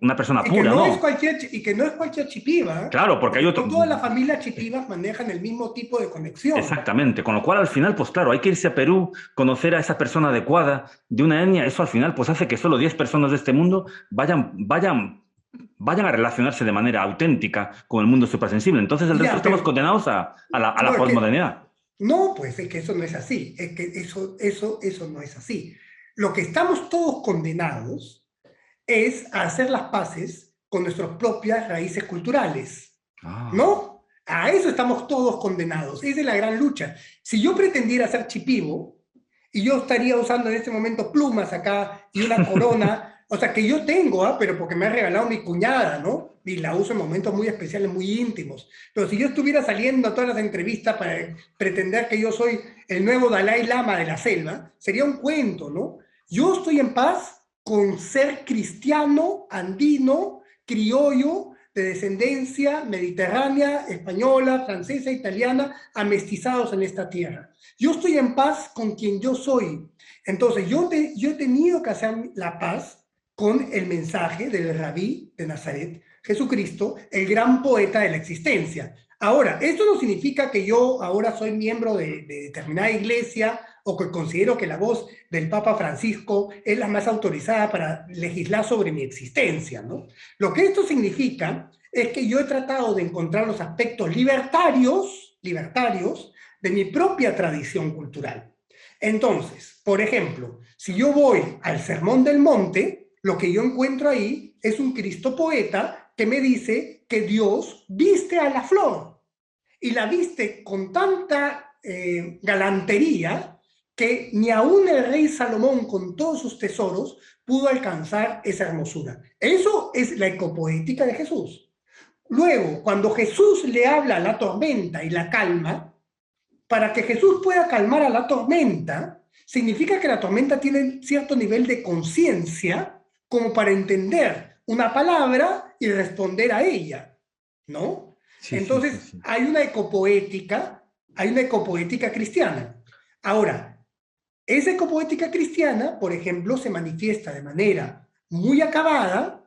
una persona y que pura, no es ¿no? cualquier chipiva, ¿eh? Claro, porque hay Porque otro. no todas las familias chipivas manejan el mismo tipo de conexión. Exactamente, con lo cual al final, pues claro, hay que irse a Perú, conocer a esa persona adecuada de una etnia, eso al final pues hace que solo 10 personas de este mundo vayan a relacionarse de manera auténtica con el mundo suprasensible. Entonces el resto Ya, estamos pero condenados a no, la es que, posmodernidad. no, pues es que eso no es así, es que eso no es así. Lo que estamos todos condenados es a hacer las paces con nuestras propias raíces culturales, Ah. ¿no? A eso estamos todos condenados, esa es la gran lucha. Si yo pretendiera ser chipivo, y yo estaría usando en este momento plumas acá y una corona, o sea, que yo tengo, pero porque me ha regalado mi cuñada, ¿no? Y la uso en momentos muy especiales, muy íntimos. Pero si yo estuviera saliendo a todas las entrevistas para pretender que yo soy el nuevo Dalai Lama de la selva, sería un cuento, ¿no? Yo estoy en paz con ser cristiano, andino, criollo, de descendencia mediterránea, española, francesa, italiana, amestizados en esta tierra. Yo estoy en paz con quien yo soy. Entonces, yo he tenido que hacer la paz con el mensaje del Rabí de Nazaret, Jesucristo, el gran poeta de la existencia. Ahora, esto no significa que yo ahora soy miembro de determinada iglesia o que considero que la voz del Papa Francisco es la más autorizada para legislar sobre mi existencia, ¿no? Lo que esto significa es que yo he tratado de encontrar los aspectos libertarios de mi propia tradición cultural. Entonces, por ejemplo, si yo voy al Sermón del Monte, lo que yo encuentro ahí es un Cristo poeta que me dice que Dios viste a la flor y la viste con tanta galantería que ni aún el rey Salomón con todos sus tesoros pudo alcanzar esa hermosura. Eso es la ecopoética de Jesús. Luego, cuando Jesús le habla a la tormenta y la calma, para que Jesús pueda calmar a la tormenta, significa que la tormenta tiene cierto nivel de conciencia como para entender una palabra y responder a ella, ¿no? Sí, sí, sí, Entonces, sí. hay una ecopoética cristiana. Ahora, esa ecopoética cristiana, por ejemplo, se manifiesta de manera muy acabada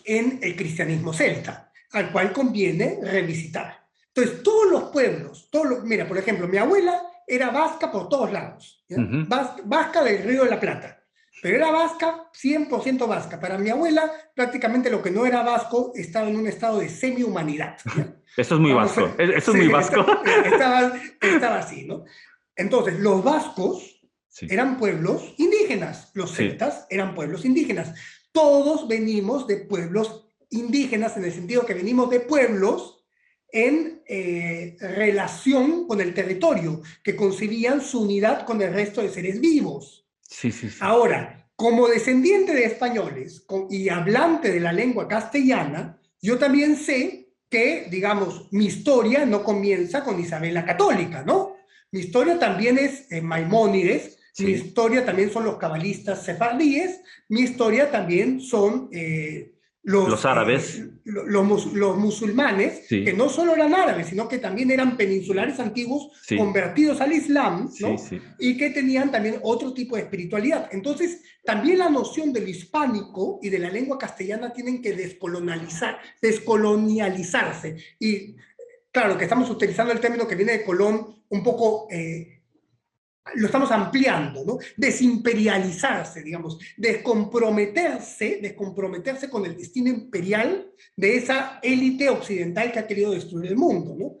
en el cristianismo celta, al cual conviene revisitar. Entonces, todos los pueblos, mira, por ejemplo, mi abuela era vasca por todos lados, ¿ya? Ujú. Vasca del Río de la Plata, pero era vasca, 100% vasca. Para mi abuela, prácticamente lo que no era vasco estaba en un estado de semi-humanidad, ¿ya? Eso es muy Vamos vasco. a, Eso es sí, muy vasco. estaba así, ¿no? Entonces, los vascos Sí, eran pueblos indígenas, los sí. celtas eran pueblos indígenas. Todos venimos de pueblos indígenas en el sentido que venimos de pueblos en relación con el territorio, que concebían su unidad con el resto de seres vivos. Sí, sí, sí. Ahora, como descendiente de españoles y hablante de la lengua castellana, yo también sé que, digamos, mi historia no comienza con Isabel la Católica, ¿no? Mi historia también es Maimónides, mi Sí. historia también son los cabalistas sefardíes, mi historia también son Los árabes. los musulmanes, que Sí, no solo eran árabes, sino que también eran peninsulares antiguos sí, convertidos al Islam, sí, ¿no? sí. Y que tenían también otro tipo de espiritualidad. Entonces, también la noción del hispánico y de la lengua castellana tienen que descolonializarse. Y claro, que estamos utilizando el término que viene de Colón un poco lo estamos ampliando, ¿no? Desimperializarse, digamos, descomprometerse con el destino imperial de esa élite occidental que ha querido destruir el mundo, ¿no?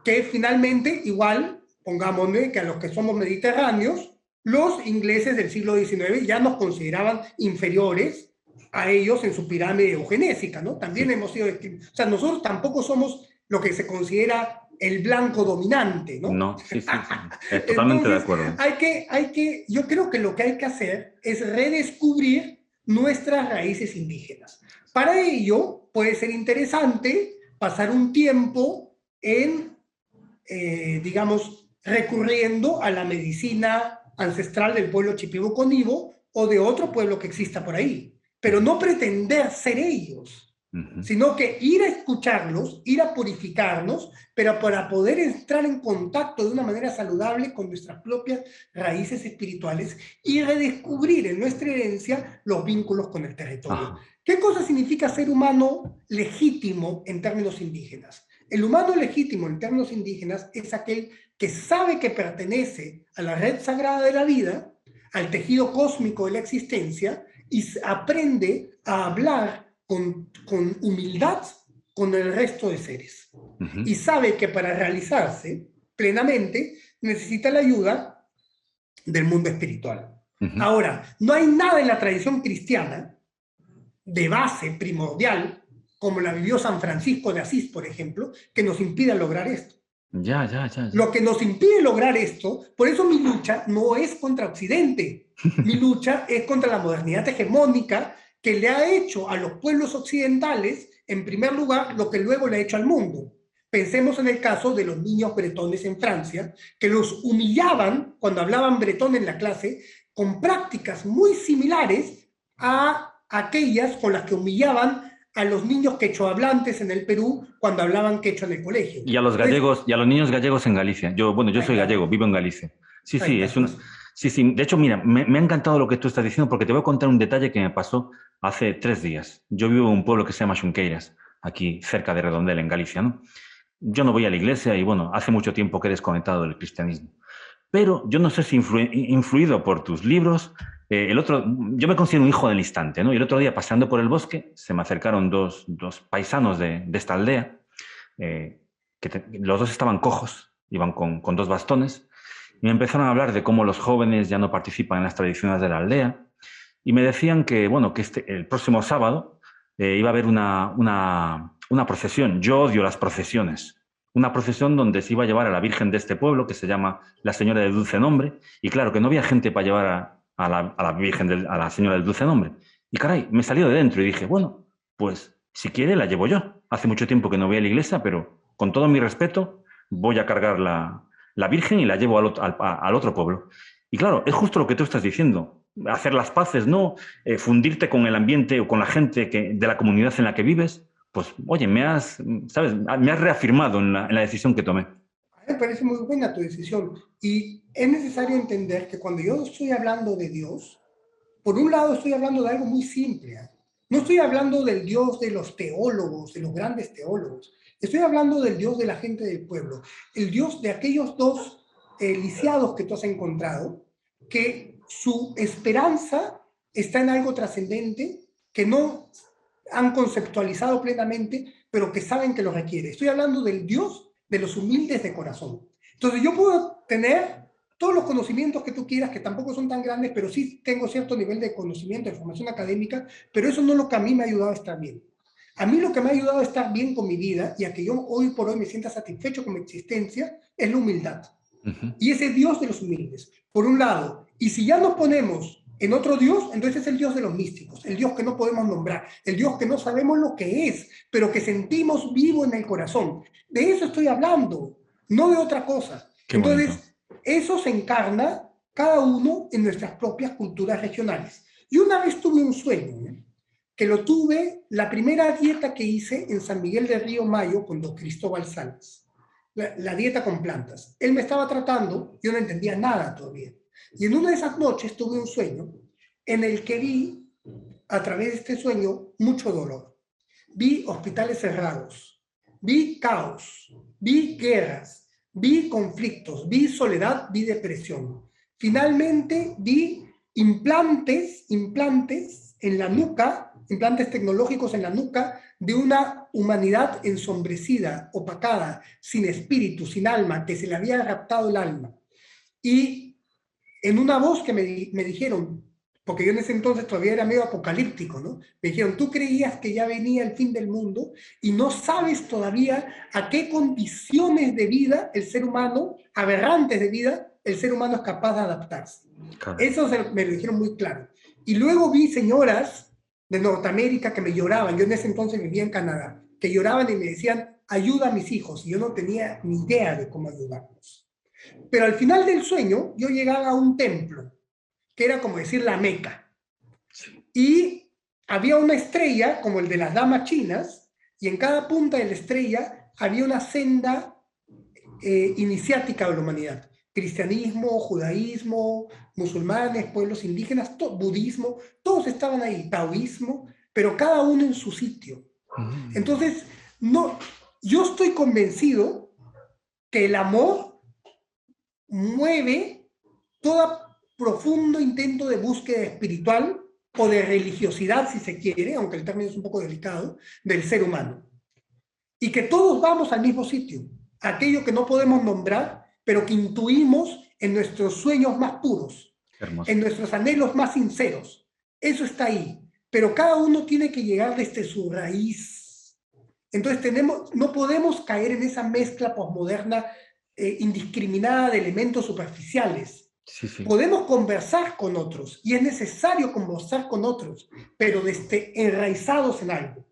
Que finalmente, igual, pongámosle que a los que somos mediterráneos, los ingleses del siglo XIX ya nos consideraban inferiores a ellos en su pirámide eugenésica, ¿no? También Sí. hemos sido, o sea, nosotros tampoco somos lo que se considera el blanco dominante, ¿no? No, sí, sí, sí. Totalmente de Entonces, acuerdo. yo creo que lo que hay que hacer es redescubrir nuestras raíces indígenas. Para ello, puede ser interesante pasar un tiempo en, digamos, recurriendo a la medicina ancestral del pueblo Chipibo-Conibo o de otro pueblo que exista por ahí, pero Ujú, no pretender ser ellos, ujú. sino que ir a escucharlos, ir a purificarnos, pero para poder entrar en contacto de una manera saludable con nuestras propias raíces espirituales y redescubrir en nuestra herencia los vínculos con el territorio. Ajá. ¿Qué cosa significa ser humano legítimo en términos indígenas? El humano legítimo en términos indígenas es aquel que sabe que pertenece a la red sagrada de la vida, al tejido cósmico de la existencia, y aprende a hablar con humildad con el resto de seres. Ujú, Y sabe que para realizarse plenamente necesita la ayuda del mundo espiritual. ujú. Ahora, no hay nada en la tradición cristiana de base primordial, como la vivió San Francisco de Asís, por ejemplo, que nos impida lograr esto. Ya, ya, ya, ya. Lo que nos impide lograr esto, por eso mi lucha no es contra Occidente, mi lucha es contra la modernidad hegemónica que le ha hecho a los pueblos occidentales, en primer lugar, lo que luego le ha hecho al mundo. Pensemos en el caso de los niños bretones en Francia, que los humillaban cuando hablaban bretón en la clase, con prácticas muy similares a aquellas con las que humillaban a los niños quechohablantes en el Perú cuando hablaban quechua en el colegio. Y a los Entonces, gallegos, y a los niños gallegos en Galicia. Yo, bueno, yo ahí soy está. gallego, vivo en Galicia. Sí, Ahí sí, está, pues. sí, sí. De hecho, mira, me ha encantado lo que tú estás diciendo porque te voy a contar un detalle que me pasó hace 3 días. Yo vivo en un pueblo que se llama Xunqueiras, aquí cerca de Redondela, en Galicia, ¿no? Yo no voy a la iglesia y, bueno, hace mucho tiempo que he desconectado del cristianismo. Pero yo no sé si influido por tus libros, yo me considero un hijo del instante, ¿no? Y el otro día, paseando por el bosque, se me acercaron dos paisanos de esta aldea, eh, los dos estaban cojos, iban con dos bastones, y me empezaron a hablar de cómo los jóvenes ya no participan en las tradiciones de la aldea, y me decían que, bueno, que el próximo sábado iba a haber una procesión. Yo odio las procesiones. Una procesión donde se iba a llevar a la Virgen de este pueblo, que se llama la Señora del Dulce Nombre, y claro, que no había gente para llevar a la Virgen, a la Señora del Dulce Nombre. Y caray, me salió de dentro y dije, bueno, pues si quiere la llevo yo. Hace mucho tiempo que no voy a la iglesia, pero con todo mi respeto voy a cargar la Virgen y la llevo al otro pueblo. Y claro, es justo lo que tú estás diciendo, hacer las paces, ¿no? Fundirte con el ambiente o con la gente de la comunidad en la que vives, pues, oye, ¿sabes? Me has reafirmado en la decisión que tomé. A mí me parece muy buena tu decisión. Y es necesario entender que cuando yo estoy hablando de Dios, por un lado estoy hablando de algo muy simple. ¿Eh? No estoy hablando del Dios de los teólogos, de los grandes teólogos. Estoy hablando del Dios de la gente del pueblo. El Dios de aquellos dos lisiados que tú has encontrado, que su esperanza está en algo trascendente, que no han conceptualizado plenamente, pero que saben que lo requiere. Estoy hablando del Dios de los humildes de corazón. Entonces yo puedo tener todos los conocimientos que tú quieras, que tampoco son tan grandes, pero sí tengo cierto nivel de conocimiento, de formación académica, pero eso no es lo que a mí me ha ayudado a estar bien. A mí lo que me ha ayudado a estar bien con mi vida y a que yo hoy por hoy me sienta satisfecho con mi existencia es la humildad. Y ese Dios de los humildes, por un lado. Y si ya nos ponemos en otro Dios, entonces es el Dios de los místicos, el Dios que no podemos nombrar, el Dios que no sabemos lo que es, pero que sentimos vivo en el corazón. De eso estoy hablando, no de otra cosa. Qué bonito. Entonces, eso se encarna cada uno en nuestras propias culturas regionales. Yo una vez tuve un sueño, ¿no? Que lo tuve la primera dieta que hice en San Miguel del Río Mayo con don Cristóbal Salas. La dieta con plantas. Él me estaba tratando, yo no entendía nada todavía. Y en una de esas noches tuve un sueño en el que vi, a través de este sueño, mucho dolor. Vi hospitales cerrados, vi caos, vi guerras, vi conflictos, vi soledad, vi depresión. Finalmente vi implantes en la nuca, implantes tecnológicos en la nuca de una humanidad ensombrecida, opacada, sin espíritu, sin alma, que se le había raptado el alma. Y en una voz que me dijeron, porque yo en ese entonces todavía era medio apocalíptico, ¿no? Me dijeron, tú creías que ya venía el fin del mundo y no sabes todavía a qué condiciones de vida el ser humano, aberrantes de vida, el ser humano es capaz de adaptarse. Caray. Eso me lo dijeron muy claro. Y luego vi señoras de Norteamérica que me lloraban, yo en ese entonces vivía en Canadá, que lloraban y me decían, ayuda a mis hijos, y yo no tenía ni idea de cómo ayudarlos. Pero al final del sueño, yo llegaba a un templo, que era como decir la Meca, y había una estrella, como el de las damas chinas, y en cada punta de la estrella había una senda iniciática de la humanidad. Cristianismo, judaísmo, musulmanes, pueblos indígenas, budismo, todos estaban ahí, taoísmo, pero cada uno en su sitio. Entonces, no, yo estoy convencido que el amor mueve todo profundo intento de búsqueda espiritual o de religiosidad, si se quiere, aunque el término es un poco delicado, del ser humano. Y que todos vamos al mismo sitio, aquello que no podemos nombrar, pero que intuimos en nuestros sueños más puros, Hermoso. en nuestros anhelos más sinceros. Eso está ahí, pero cada uno tiene que llegar desde su raíz. Entonces no podemos caer en esa mezcla posmoderna indiscriminada de elementos superficiales. Sí, sí. Podemos conversar con otros y es necesario conversar con otros, pero enraizados en algo.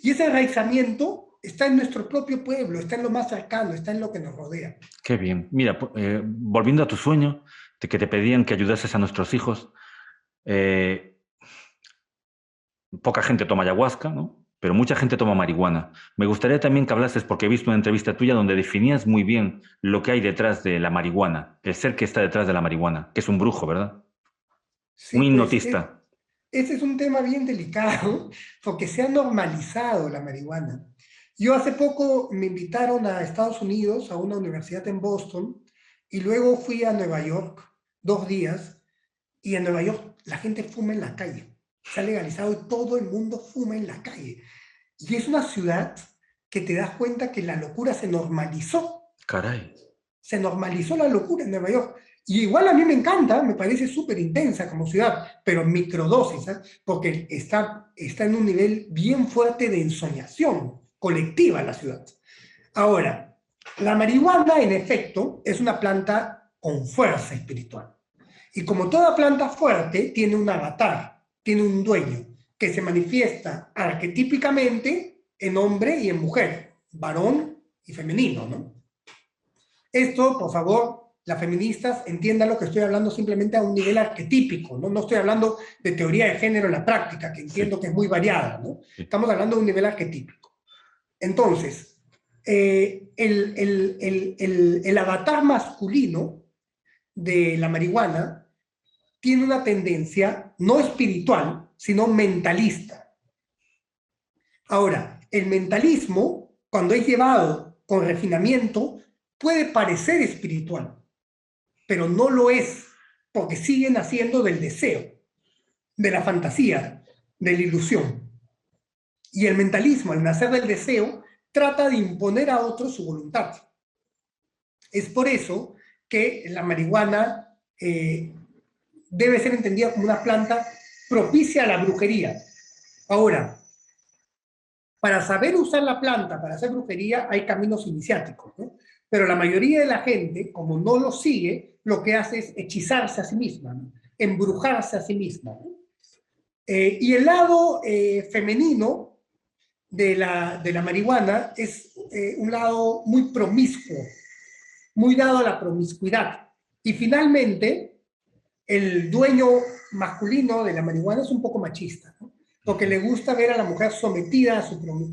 Y ese enraizamiento está en nuestro propio pueblo, está en lo más cercano, está en lo que nos rodea. Qué bien. Mira, volviendo a tu sueño, de que te pedían que ayudases a nuestros hijos, eh, poca gente toma ayahuasca, ¿no? Pero mucha gente toma marihuana. Me gustaría también que hablases, porque he visto una entrevista tuya donde definías muy bien lo que hay detrás de la marihuana, el ser que está detrás de la marihuana, que es un brujo, ¿verdad? Un Sí, pues hipnotista. ese es un tema bien delicado porque se ha normalizado la marihuana. Yo hace poco me invitaron a Estados Unidos, a una universidad en Boston, y luego fui a Nueva York 2 días, y en Nueva York la gente fuma en la calle. Se ha legalizado y todo el mundo fuma en la calle. Y es una ciudad que te das cuenta que la locura se normalizó. Caray. Se normalizó la locura en Nueva York. Y igual a mí me encanta, me parece súper intensa como ciudad, pero en microdosis, ¿eh? Porque está en un nivel bien fuerte de ensoñación colectiva la ciudad. Ahora, la marihuana, en efecto, es una planta con fuerza espiritual. Y como toda planta fuerte, tiene un avatar, tiene un dueño, que se manifiesta arquetípicamente en hombre y en mujer, varón y femenino, ¿no? Esto, por favor, las feministas entiendan lo que estoy hablando simplemente a un nivel arquetípico, ¿no? No estoy hablando de teoría de género en la práctica, que entiendo Sí, que es muy variada, ¿no? sí. Estamos hablando de un nivel arquetípico. Entonces, el avatar masculino de la marihuana tiene una tendencia no espiritual, sino mentalista. Ahora, el mentalismo, cuando es llevado con refinamiento, puede parecer espiritual, pero no lo es, porque siguen haciendo del deseo, de la fantasía, de la ilusión. Y el mentalismo, al nacer del deseo, trata de imponer a otros su voluntad. Es por eso que la marihuana debe ser entendida como una planta propicia a la brujería. Ahora, Para saber usar la planta, para hacer brujería, hay caminos iniciáticos, ¿no? Pero la mayoría de la gente, como no lo sigue, lo que hace es hechizarse a sí misma, ¿no? Embrujarse a sí misma, ¿no? Y el lado femenino de la marihuana es un lado muy promiscuo, muy dado a la promiscuidad. Y finalmente, el dueño masculino de la marihuana es un poco machista, ¿no? Porque le gusta ver a la mujer sometida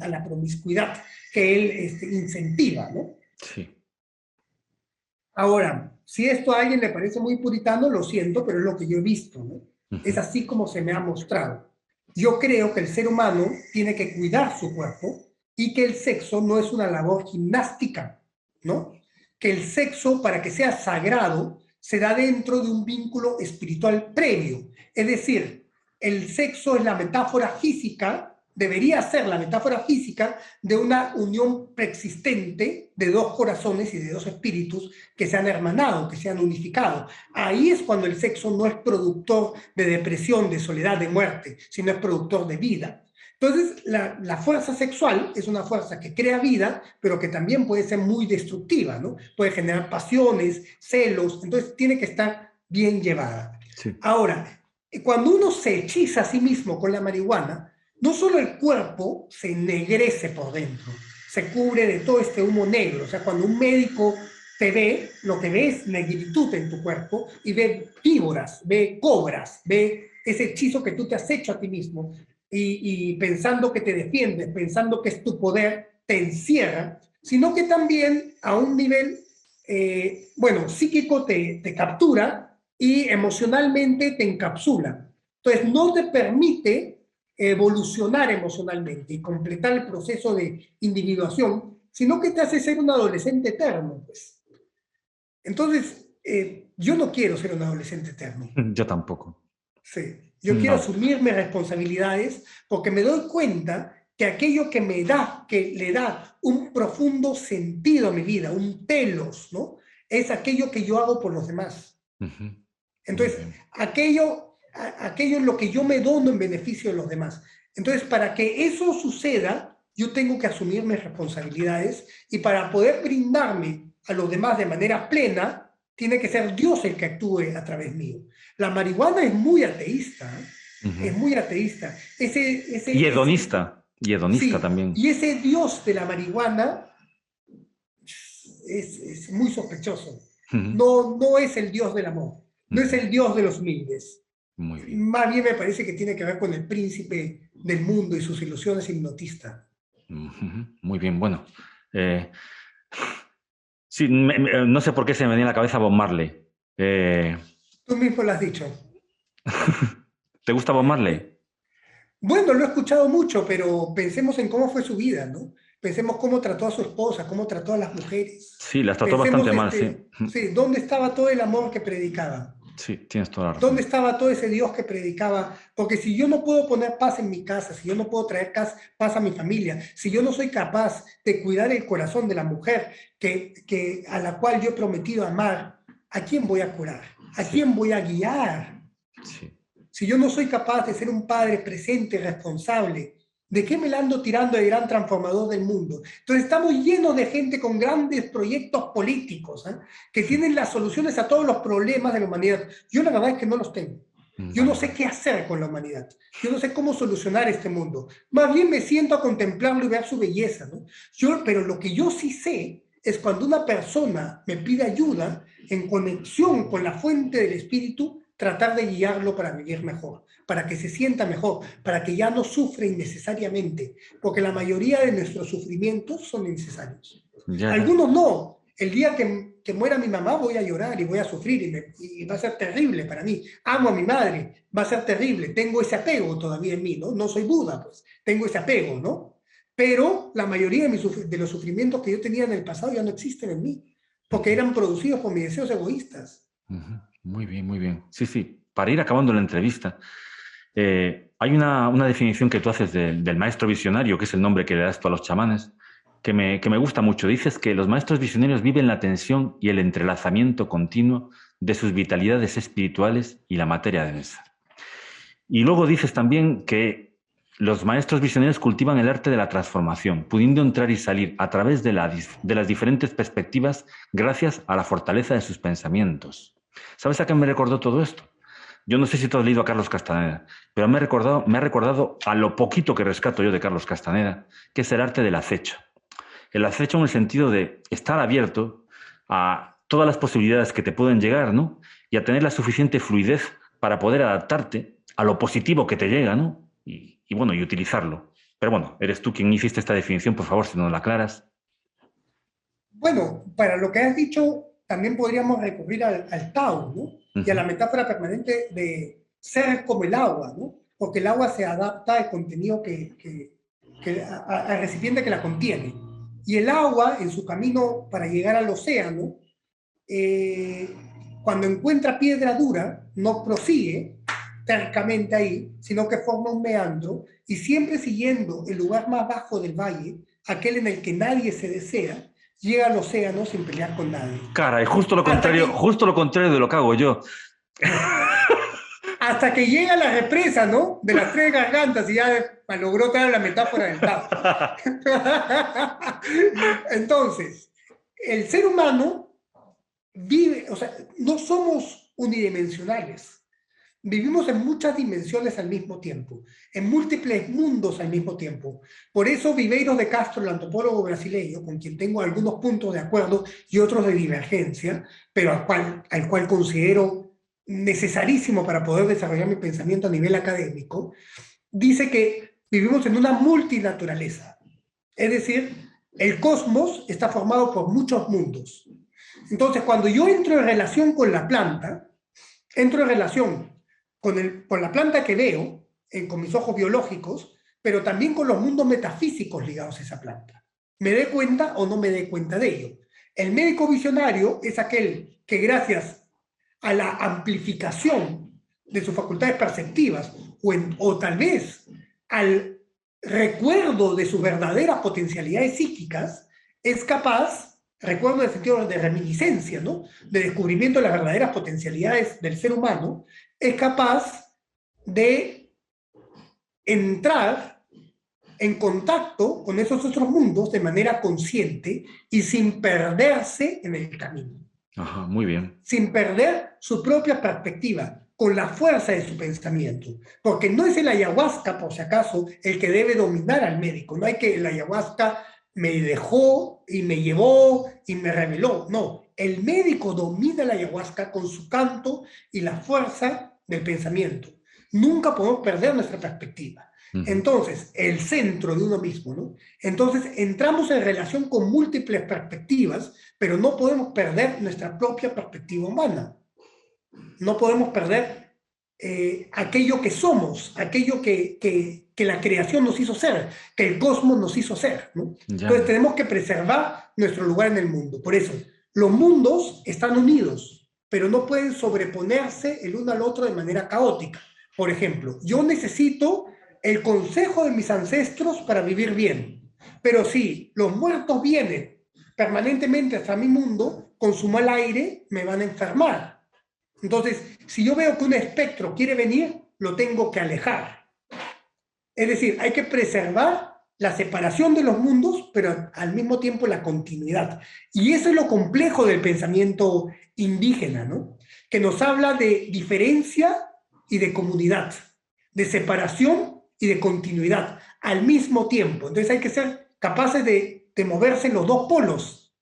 a la promiscuidad que él incentiva, ¿no? Sí. Ahora, si esto a alguien le parece muy puritano, lo siento, pero es lo que yo he visto, ¿no? Es así como se me ha mostrado. Yo creo que el ser humano tiene que cuidar su cuerpo y que el sexo no es una labor gimnástica, ¿no? Que el sexo, para que sea sagrado, se da dentro de un vínculo espiritual previo. Es decir, el sexo es la metáfora física, debería ser la metáfora física de una unión preexistente de dos corazones y de dos espíritus que se han hermanado, que se han unificado. Ahí es cuando el sexo no es productor de depresión, de soledad, de muerte, sino es productor de vida. Entonces, la fuerza sexual es una fuerza que crea vida, pero que también puede ser muy destructiva, ¿no? Puede generar pasiones, celos, entonces tiene que estar bien llevada. Sí. Ahora, cuando uno se hechiza a sí mismo con la marihuana, no solo el cuerpo se ennegrece por dentro, se cubre de todo este humo negro. O sea, cuando un médico te ve, lo que ve es negritud en tu cuerpo y ve víboras, ve cobras, ve ese hechizo que tú te has hecho a ti mismo y pensando que te defiendes, pensando que es tu poder, te encierra, sino que también a un nivel, bueno, psíquico te captura y emocionalmente te encapsula. Entonces, no te permite evolucionar emocionalmente y completar el proceso de individuación, sino que te hace ser un adolescente eterno, pues. Entonces, yo no quiero ser un adolescente eterno. Yo tampoco. Sí. Yo quiero No. asumir mis responsabilidades porque me doy cuenta que aquello que me da, que le da un profundo sentido a mi vida, un telos, ¿no? Es aquello que yo hago por los demás. Entonces, aquello es lo que yo me dono en beneficio de los demás. Entonces, para que eso suceda, yo tengo que asumir mis responsabilidades y para poder brindarme a los demás de manera plena, tiene que ser Dios el que actúe a través mío. La marihuana es muy ateísta, ¿eh? Es muy ateísta. Y hedonista. Y hedonista Sí, también. y ese Dios de la marihuana es muy sospechoso. No es el Dios del amor, no es el Dios de los humildes. Muy bien. Más bien me parece que tiene que ver con el príncipe del mundo y sus ilusiones hipnotistas. Muy bien, bueno. Sí, no sé por qué se me venía a la cabeza Bob Marley. Tú mismo lo has dicho. ¿Te gusta Bob Marley? Bueno, lo he escuchado mucho, pero pensemos en cómo fue su vida, ¿no? Pensemos cómo trató a su esposa, cómo trató a las mujeres. Sí, las trató Pensemos, bastante mal, sí. sí, ¿dónde estaba todo el amor que predicaba? Sí, tienes toda la ¿Dónde razón. estaba todo ese Dios que predicaba? Porque si yo no puedo poner paz en mi casa, si yo no puedo traer paz a mi familia, si yo no soy capaz de cuidar el corazón de la mujer a la cual yo he prometido amar, ¿a quién voy a curar? ¿A quién voy a guiar? Sí. Si yo no soy capaz de ser un padre presente, responsable, ¿de qué me la ando tirando de gran transformador del mundo? Entonces estamos llenos de gente con grandes proyectos políticos, ¿eh? Que tienen las soluciones a todos los problemas de la humanidad. Yo la verdad es que no los tengo. Yo no sé qué hacer con la humanidad. Yo no sé cómo solucionar este mundo. Más bien me siento a contemplarlo y ver su belleza, ¿no? Pero lo que yo sí sé es cuando una persona me pide ayuda en conexión con la fuente del espíritu, tratar de guiarlo para vivir mejor, para que se sienta mejor, para que ya no sufra innecesariamente, porque la mayoría de nuestros sufrimientos son innecesarios. Ya. Algunos no. El día que muera mi mamá voy a llorar y voy a sufrir y va a ser terrible para mí. Amo a mi madre, va a ser terrible. Tengo ese apego todavía en mí, ¿no? No soy Buda, pues. Tengo ese apego, ¿no? Pero la mayoría de los sufrimientos que yo tenía en el pasado ya no existen en mí, porque eran producidos por mis deseos egoístas. Muy bien, muy bien. Sí, sí. Para ir acabando la entrevista, hay una definición que tú haces del maestro visionario, que es el nombre que le das tú a los chamanes, que me gusta mucho. Dices que los maestros visionarios viven la tensión y el entrelazamiento continuo de sus vitalidades espirituales y la materia densa. Y luego dices también que los maestros visionarios cultivan el arte de la transformación, pudiendo entrar y salir a través de las diferentes perspectivas gracias a la fortaleza de sus pensamientos. ¿Sabes a qué me recordó todo esto? Yo no sé si tú has leído a Carlos Castaneda, pero me ha recordado a lo poquito que rescato yo de Carlos Castaneda, que es el arte del acecho. El acecho en el sentido de estar abierto a todas las posibilidades que te pueden llegar, ¿no? Y a tener la suficiente fluidez para poder adaptarte a lo positivo que te llega, ¿no? Bueno, y utilizarlo. Pero bueno, eres tú quien hiciste esta definición, por favor, si no la aclaras. Bueno, para lo que has dicho, también podríamos recurrir al Tao, ¿no? Y a la metáfora permanente de ser como el agua, ¿no? Porque el agua se adapta al contenido al recipiente que la contiene. Y el agua, en su camino para llegar al océano, eh, cuando encuentra piedra dura, no prosigue tercamente ahí, sino que forma un meandro y siempre siguiendo el lugar más bajo del valle, aquel en el que nadie se desea, llega al océano sin pelear con nadie. Caray, Que, justo lo contrario de lo que hago yo. hasta que llega a la represa, ¿no? De las tres gargantas y ya logró traer la metáfora del Tao. Entonces, el ser humano vive, o sea, no somos unidimensionales. Vivimos en muchas dimensiones al mismo tiempo, en múltiples mundos al mismo tiempo. Por eso Viveiro de Castro, el antropólogo brasileño, con quien tengo algunos puntos de acuerdo y otros de divergencia, pero al cual considero necesarísimo para poder desarrollar mi pensamiento a nivel académico, dice que vivimos en una multinaturaleza. Es decir, el cosmos está formado por muchos mundos. Entonces, cuando yo entro en relación con la planta, entro en relación con la planta que veo, con mis ojos biológicos, pero también con los mundos metafísicos ligados a esa planta. Me dé cuenta o no me dé cuenta de ello. El médico visionario es aquel que gracias a la amplificación de sus facultades perceptivas o tal vez al recuerdo de sus verdaderas potencialidades psíquicas, es capaz, recuerdo en el sentido de reminiscencia, ¿no? De descubrimiento de las verdaderas potencialidades del ser humano, es capaz de entrar en contacto con esos otros mundos de manera consciente y sin perderse en el camino. Ajá, muy bien. Sin perder su propia perspectiva, con la fuerza de su pensamiento. Porque no es el ayahuasca, por si acaso, el que debe dominar al médico. No hay que el ayahuasca me dejó y me llevó y me reveló. No, el médico domina la ayahuasca con su canto y la fuerza del pensamiento. Nunca podemos perder nuestra perspectiva. Entonces, el centro de uno mismo, ¿no? Entonces, entramos en relación con múltiples perspectivas, pero no podemos perder nuestra propia perspectiva humana. No podemos perder aquello que somos, aquello que la creación nos hizo ser, que el cosmos nos hizo ser, ¿no? Entonces, tenemos que preservar nuestro lugar en el mundo. Por eso, los mundos están unidos, pero no pueden sobreponerse el uno al otro de manera caótica. Por ejemplo, yo necesito el consejo de mis ancestros para vivir bien. Pero si los muertos vienen permanentemente hasta mi mundo, con su mal aire me van a enfermar. Entonces, si yo veo que un espectro quiere venir, lo tengo que alejar. Es decir, hay que preservar la separación de los mundos, pero al mismo tiempo la continuidad. Y eso es lo complejo del pensamiento indígena, ¿no? Que nos habla de diferencia y de comunidad, de separación y de continuidad al mismo tiempo. Entonces hay que ser capaces de moverse en los dos polos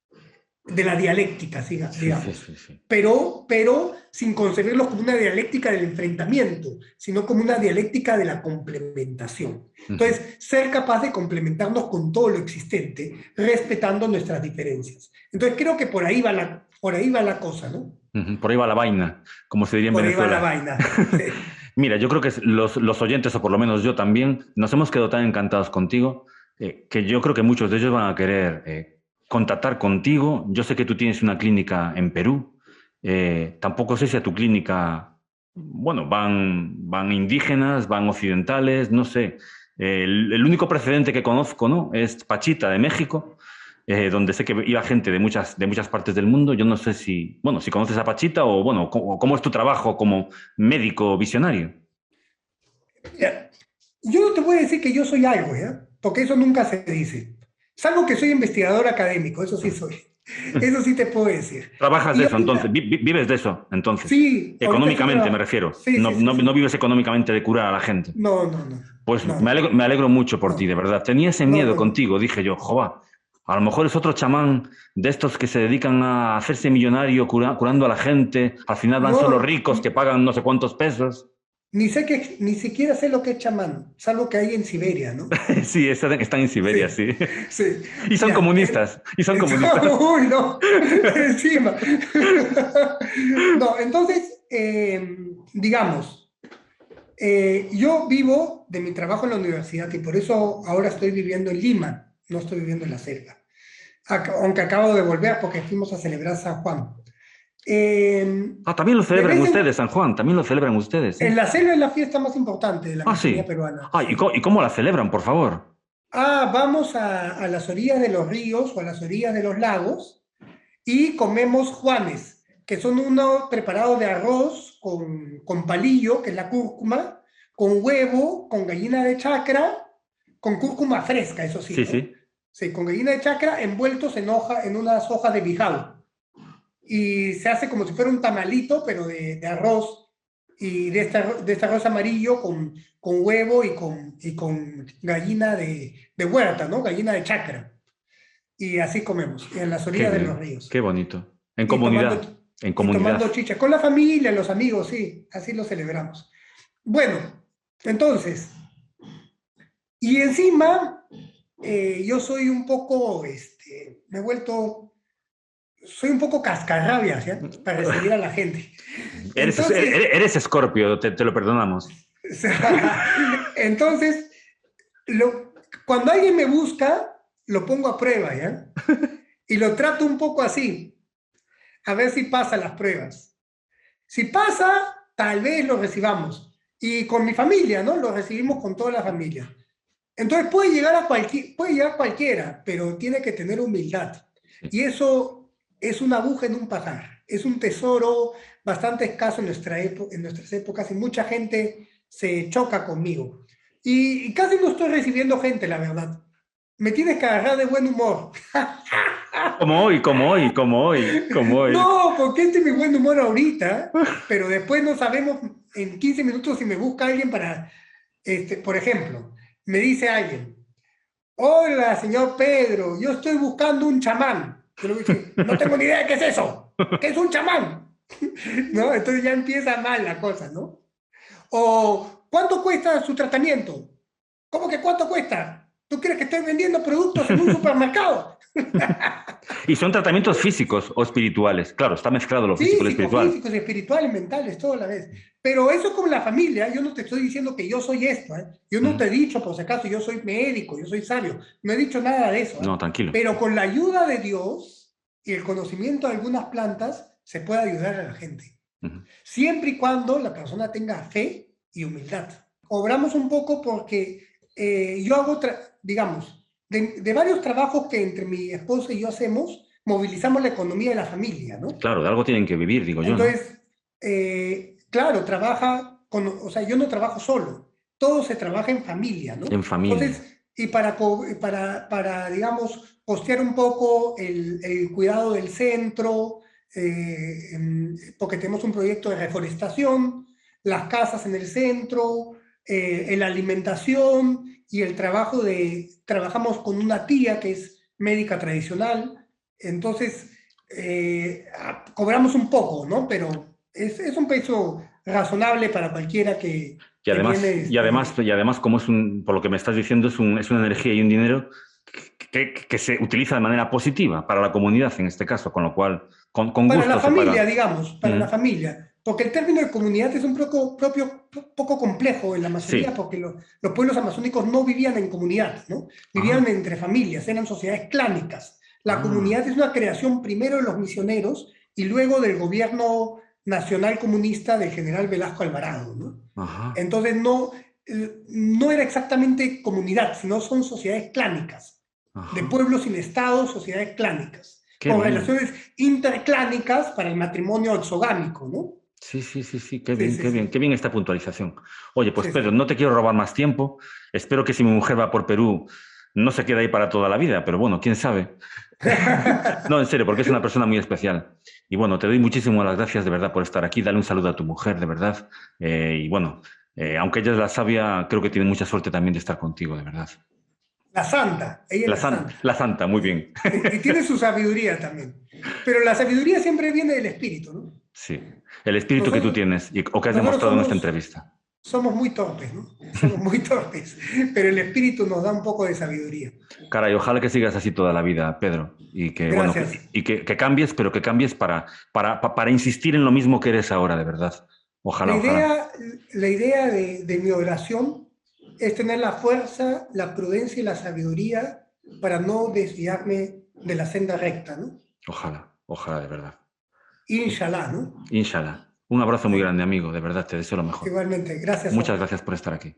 de la dialéctica, digamos. Sí. Pero sin concebirlos como una dialéctica del enfrentamiento, sino como una dialéctica de la complementación. Entonces, ser capaz de complementarnos con todo lo existente, respetando nuestras diferencias. Entonces, creo que por ahí va la cosa, ¿no? Por ahí va la vaina, como se diría en Venezuela. Por ahí va la vaina. Sí. Mira, yo creo que los oyentes, o por lo menos yo también, nos hemos quedado tan encantados contigo que yo creo que muchos de ellos van a querer contactar contigo. Yo sé que tú tienes una clínica en Perú. Tampoco sé si a tu clínica, bueno, van indígenas, van occidentales, no sé. El único precedente que conozco, ¿no?, es Pachita de México, donde sé que iba gente de muchas partes del mundo. Yo no sé si conoces a Pachita o, bueno, cómo es tu trabajo como médico visionario. yo no te voy a decir que yo soy algo, ¿ya? Porque eso nunca se dice. Salvo que soy investigador académico, eso sí soy. Eso sí te puedo decir. ¿Trabajas de Y eso entonces? ahorita, ¿Vives de eso entonces? sí, ahorita estoy Económicamente me trabajando. refiero. Sí, No, sí, sí, no, no sí. vives económicamente de curar a la gente. No, no, no. Pues No, no, me alegro mucho por ti, de no. verdad. Tenía ese No, miedo no, no. contigo, dije yo, jova, a lo mejor es otro chamán de estos que se dedican a hacerse millonario curando a la gente. Al final van solo No, ricos que pagan no sé cuántos pesos. ni sé que, ni siquiera sé lo que es chamán, salvo que hay en Siberia, ¿no? Sí, están en Siberia, Sí, sí. sí. Y son Ya. comunistas, y son comunistas. Uy, no. Encima. No, entonces, digamos, yo vivo de mi trabajo en la universidad y por eso ahora estoy viviendo en Lima, no estoy viviendo en la selva. Aunque acabo de volver porque fuimos a celebrar San Juan. Ah, también lo De celebran vez ustedes, San Juan, también lo celebran ustedes, en sí. la selva es la fiesta más importante de la Ah, Amazonía sí. peruana, Ah, sí. y cómo la celebran, por favor? Vamos a las orillas de los ríos o a las orillas de los lagos y comemos juanes, que son uno preparado de arroz con palillo, que es la cúrcuma, con huevo, con gallina de chacra, con cúrcuma fresca, eso sí, Sí, ¿no? sí. Sí, con gallina de chacra envueltos en unas hojas de bijao. Y se hace como si fuera un tamalito, pero de arroz y de este arroz amarillo con huevo y con gallina de huerta, ¿no? Gallina de chacra. Y así comemos, en las Qué orillas de los bien, ríos. qué bonito. En Y tomando, comunidad, en y tomando comunidad. chicha, con la familia, los amigos, sí, así lo celebramos. Bueno, entonces, y encima, yo soy un poco, me he vuelto, soy un poco cascarrabias, ¿ya? Para recibir a la gente. Entonces, Eres Escorpio, te lo perdonamos. entonces cuando alguien me busca, lo pongo a prueba, ¿ya? Y lo trato un poco así, a ver si pasa las pruebas. Si pasa, tal vez lo recibamos. Y con mi familia, ¿no? Lo recibimos con toda la familia. Entonces puede llegar cualquiera, pero tiene que tener humildad. Y eso es una aguja en un pajar. Es un tesoro bastante escaso en nuestras épocas y mucha gente se choca conmigo. Y casi no estoy recibiendo gente, la verdad. Me tienes que agarrar de buen humor. Como hoy, como hoy, como hoy, como hoy. No, porque este es mi buen humor ahorita, pero después no sabemos en 15 minutos si me busca alguien para, por ejemplo, me dice alguien, hola, señor Pedro, yo estoy buscando un chamán. Yo le voy a decir, no tengo ni idea de qué es eso. ¿Qué es un chamán? ¿No? Entonces ya empieza mal la cosa, ¿no? O, ¿cuánto cuesta su tratamiento? ¿Cómo que cuánto cuesta? ¿Tú crees que estoy vendiendo productos en un supermercado? Y son tratamientos físicos o espirituales. Claro, está mezclado lo físico y lo espiritual. Físicos, espirituales, mentales, todo a la vez. Pero eso es como la familia. Yo no te estoy diciendo que yo soy esto, ¿eh? Yo no te he dicho, por si acaso, yo soy médico, yo soy sabio. No he dicho nada de eso, ¿eh? No, tranquilo. Pero con la ayuda de Dios y el conocimiento de algunas plantas, se puede ayudar a la gente. Siempre y cuando la persona tenga fe y humildad. Cobramos un poco porque yo hago, digamos, de varios trabajos que entre mi esposa y yo hacemos, movilizamos la economía de la familia, ¿no? Claro, de algo tienen que vivir, digo yo, ¿no? Entonces, claro, o sea, yo no trabajo solo, todo se trabaja en familia, ¿no? En familia. Entonces, y digamos, costear un poco el cuidado del centro, porque tenemos un proyecto de reforestación, las casas en el centro, la alimentación y el trabajamos con una tía que es médica tradicional, entonces cobramos un poco, ¿no? Pero es un precio razonable para cualquiera que tiene Y además, como por lo que me estás diciendo, es una energía y un dinero que se utiliza de manera positiva para la comunidad en este caso, con lo cual, con para la gusto se familia, paga. digamos, para la Mm. familia. Porque el término de comunidad es un poco complejo en la Amazonía, Sí. porque los pueblos amazónicos no vivían en comunidad, ¿no? Vivían Ah, entre familias, eran sociedades clánicas. La ah, comunidad es una creación primero de los misioneros y luego del gobierno nacional comunista del general Velasco Alvarado, ¿no? ajá, Entonces no era exactamente comunidad, sino son sociedades clánicas, de ajá. pueblos sin Estado, sociedades clánicas, Qué con bien. relaciones interclánicas para el matrimonio exogámico, ¿no? Sí, sí, sí, sí, Sí, sí, sí. qué bien esta puntualización. Oye, pues Sí, Pedro, sí. no te quiero robar más tiempo. Espero que si mi mujer va por Perú no se quede ahí para toda la vida, pero bueno, quién sabe. No, en serio, porque es una persona muy especial. Y bueno, te doy muchísimas las gracias de verdad por estar aquí. Dale un saludo a tu mujer, de verdad. Y bueno, aunque ella es la sabia, creo que tiene mucha suerte también de estar contigo, de verdad. La santa, ella es la santa. La santa, muy Sí, bien. sí. Y tiene su sabiduría también. Pero la sabiduría siempre viene del espíritu, ¿no? Sí, el espíritu que tú Nosotros, tienes o que has nosotros demostrado en esta somos, entrevista. somos muy torpes, ¿no? Somos muy torpes, pero el espíritu nos da un poco de sabiduría. Caray, ojalá que sigas así toda la vida, Pedro, y que, bueno, Gracias. que cambies, pero que cambies para insistir en lo mismo que eres ahora, de verdad. La Ojalá, ojalá. idea, la idea de mi oración es tener la fuerza, la prudencia y la sabiduría para no desviarme de la senda recta, ¿no? Ojalá, ojalá, de verdad. Inshallah, ¿no? Inshallah. Un abrazo muy Sí. grande, amigo, de verdad, te deseo lo mejor. Igualmente, gracias, Muchas Jorge. gracias por estar aquí.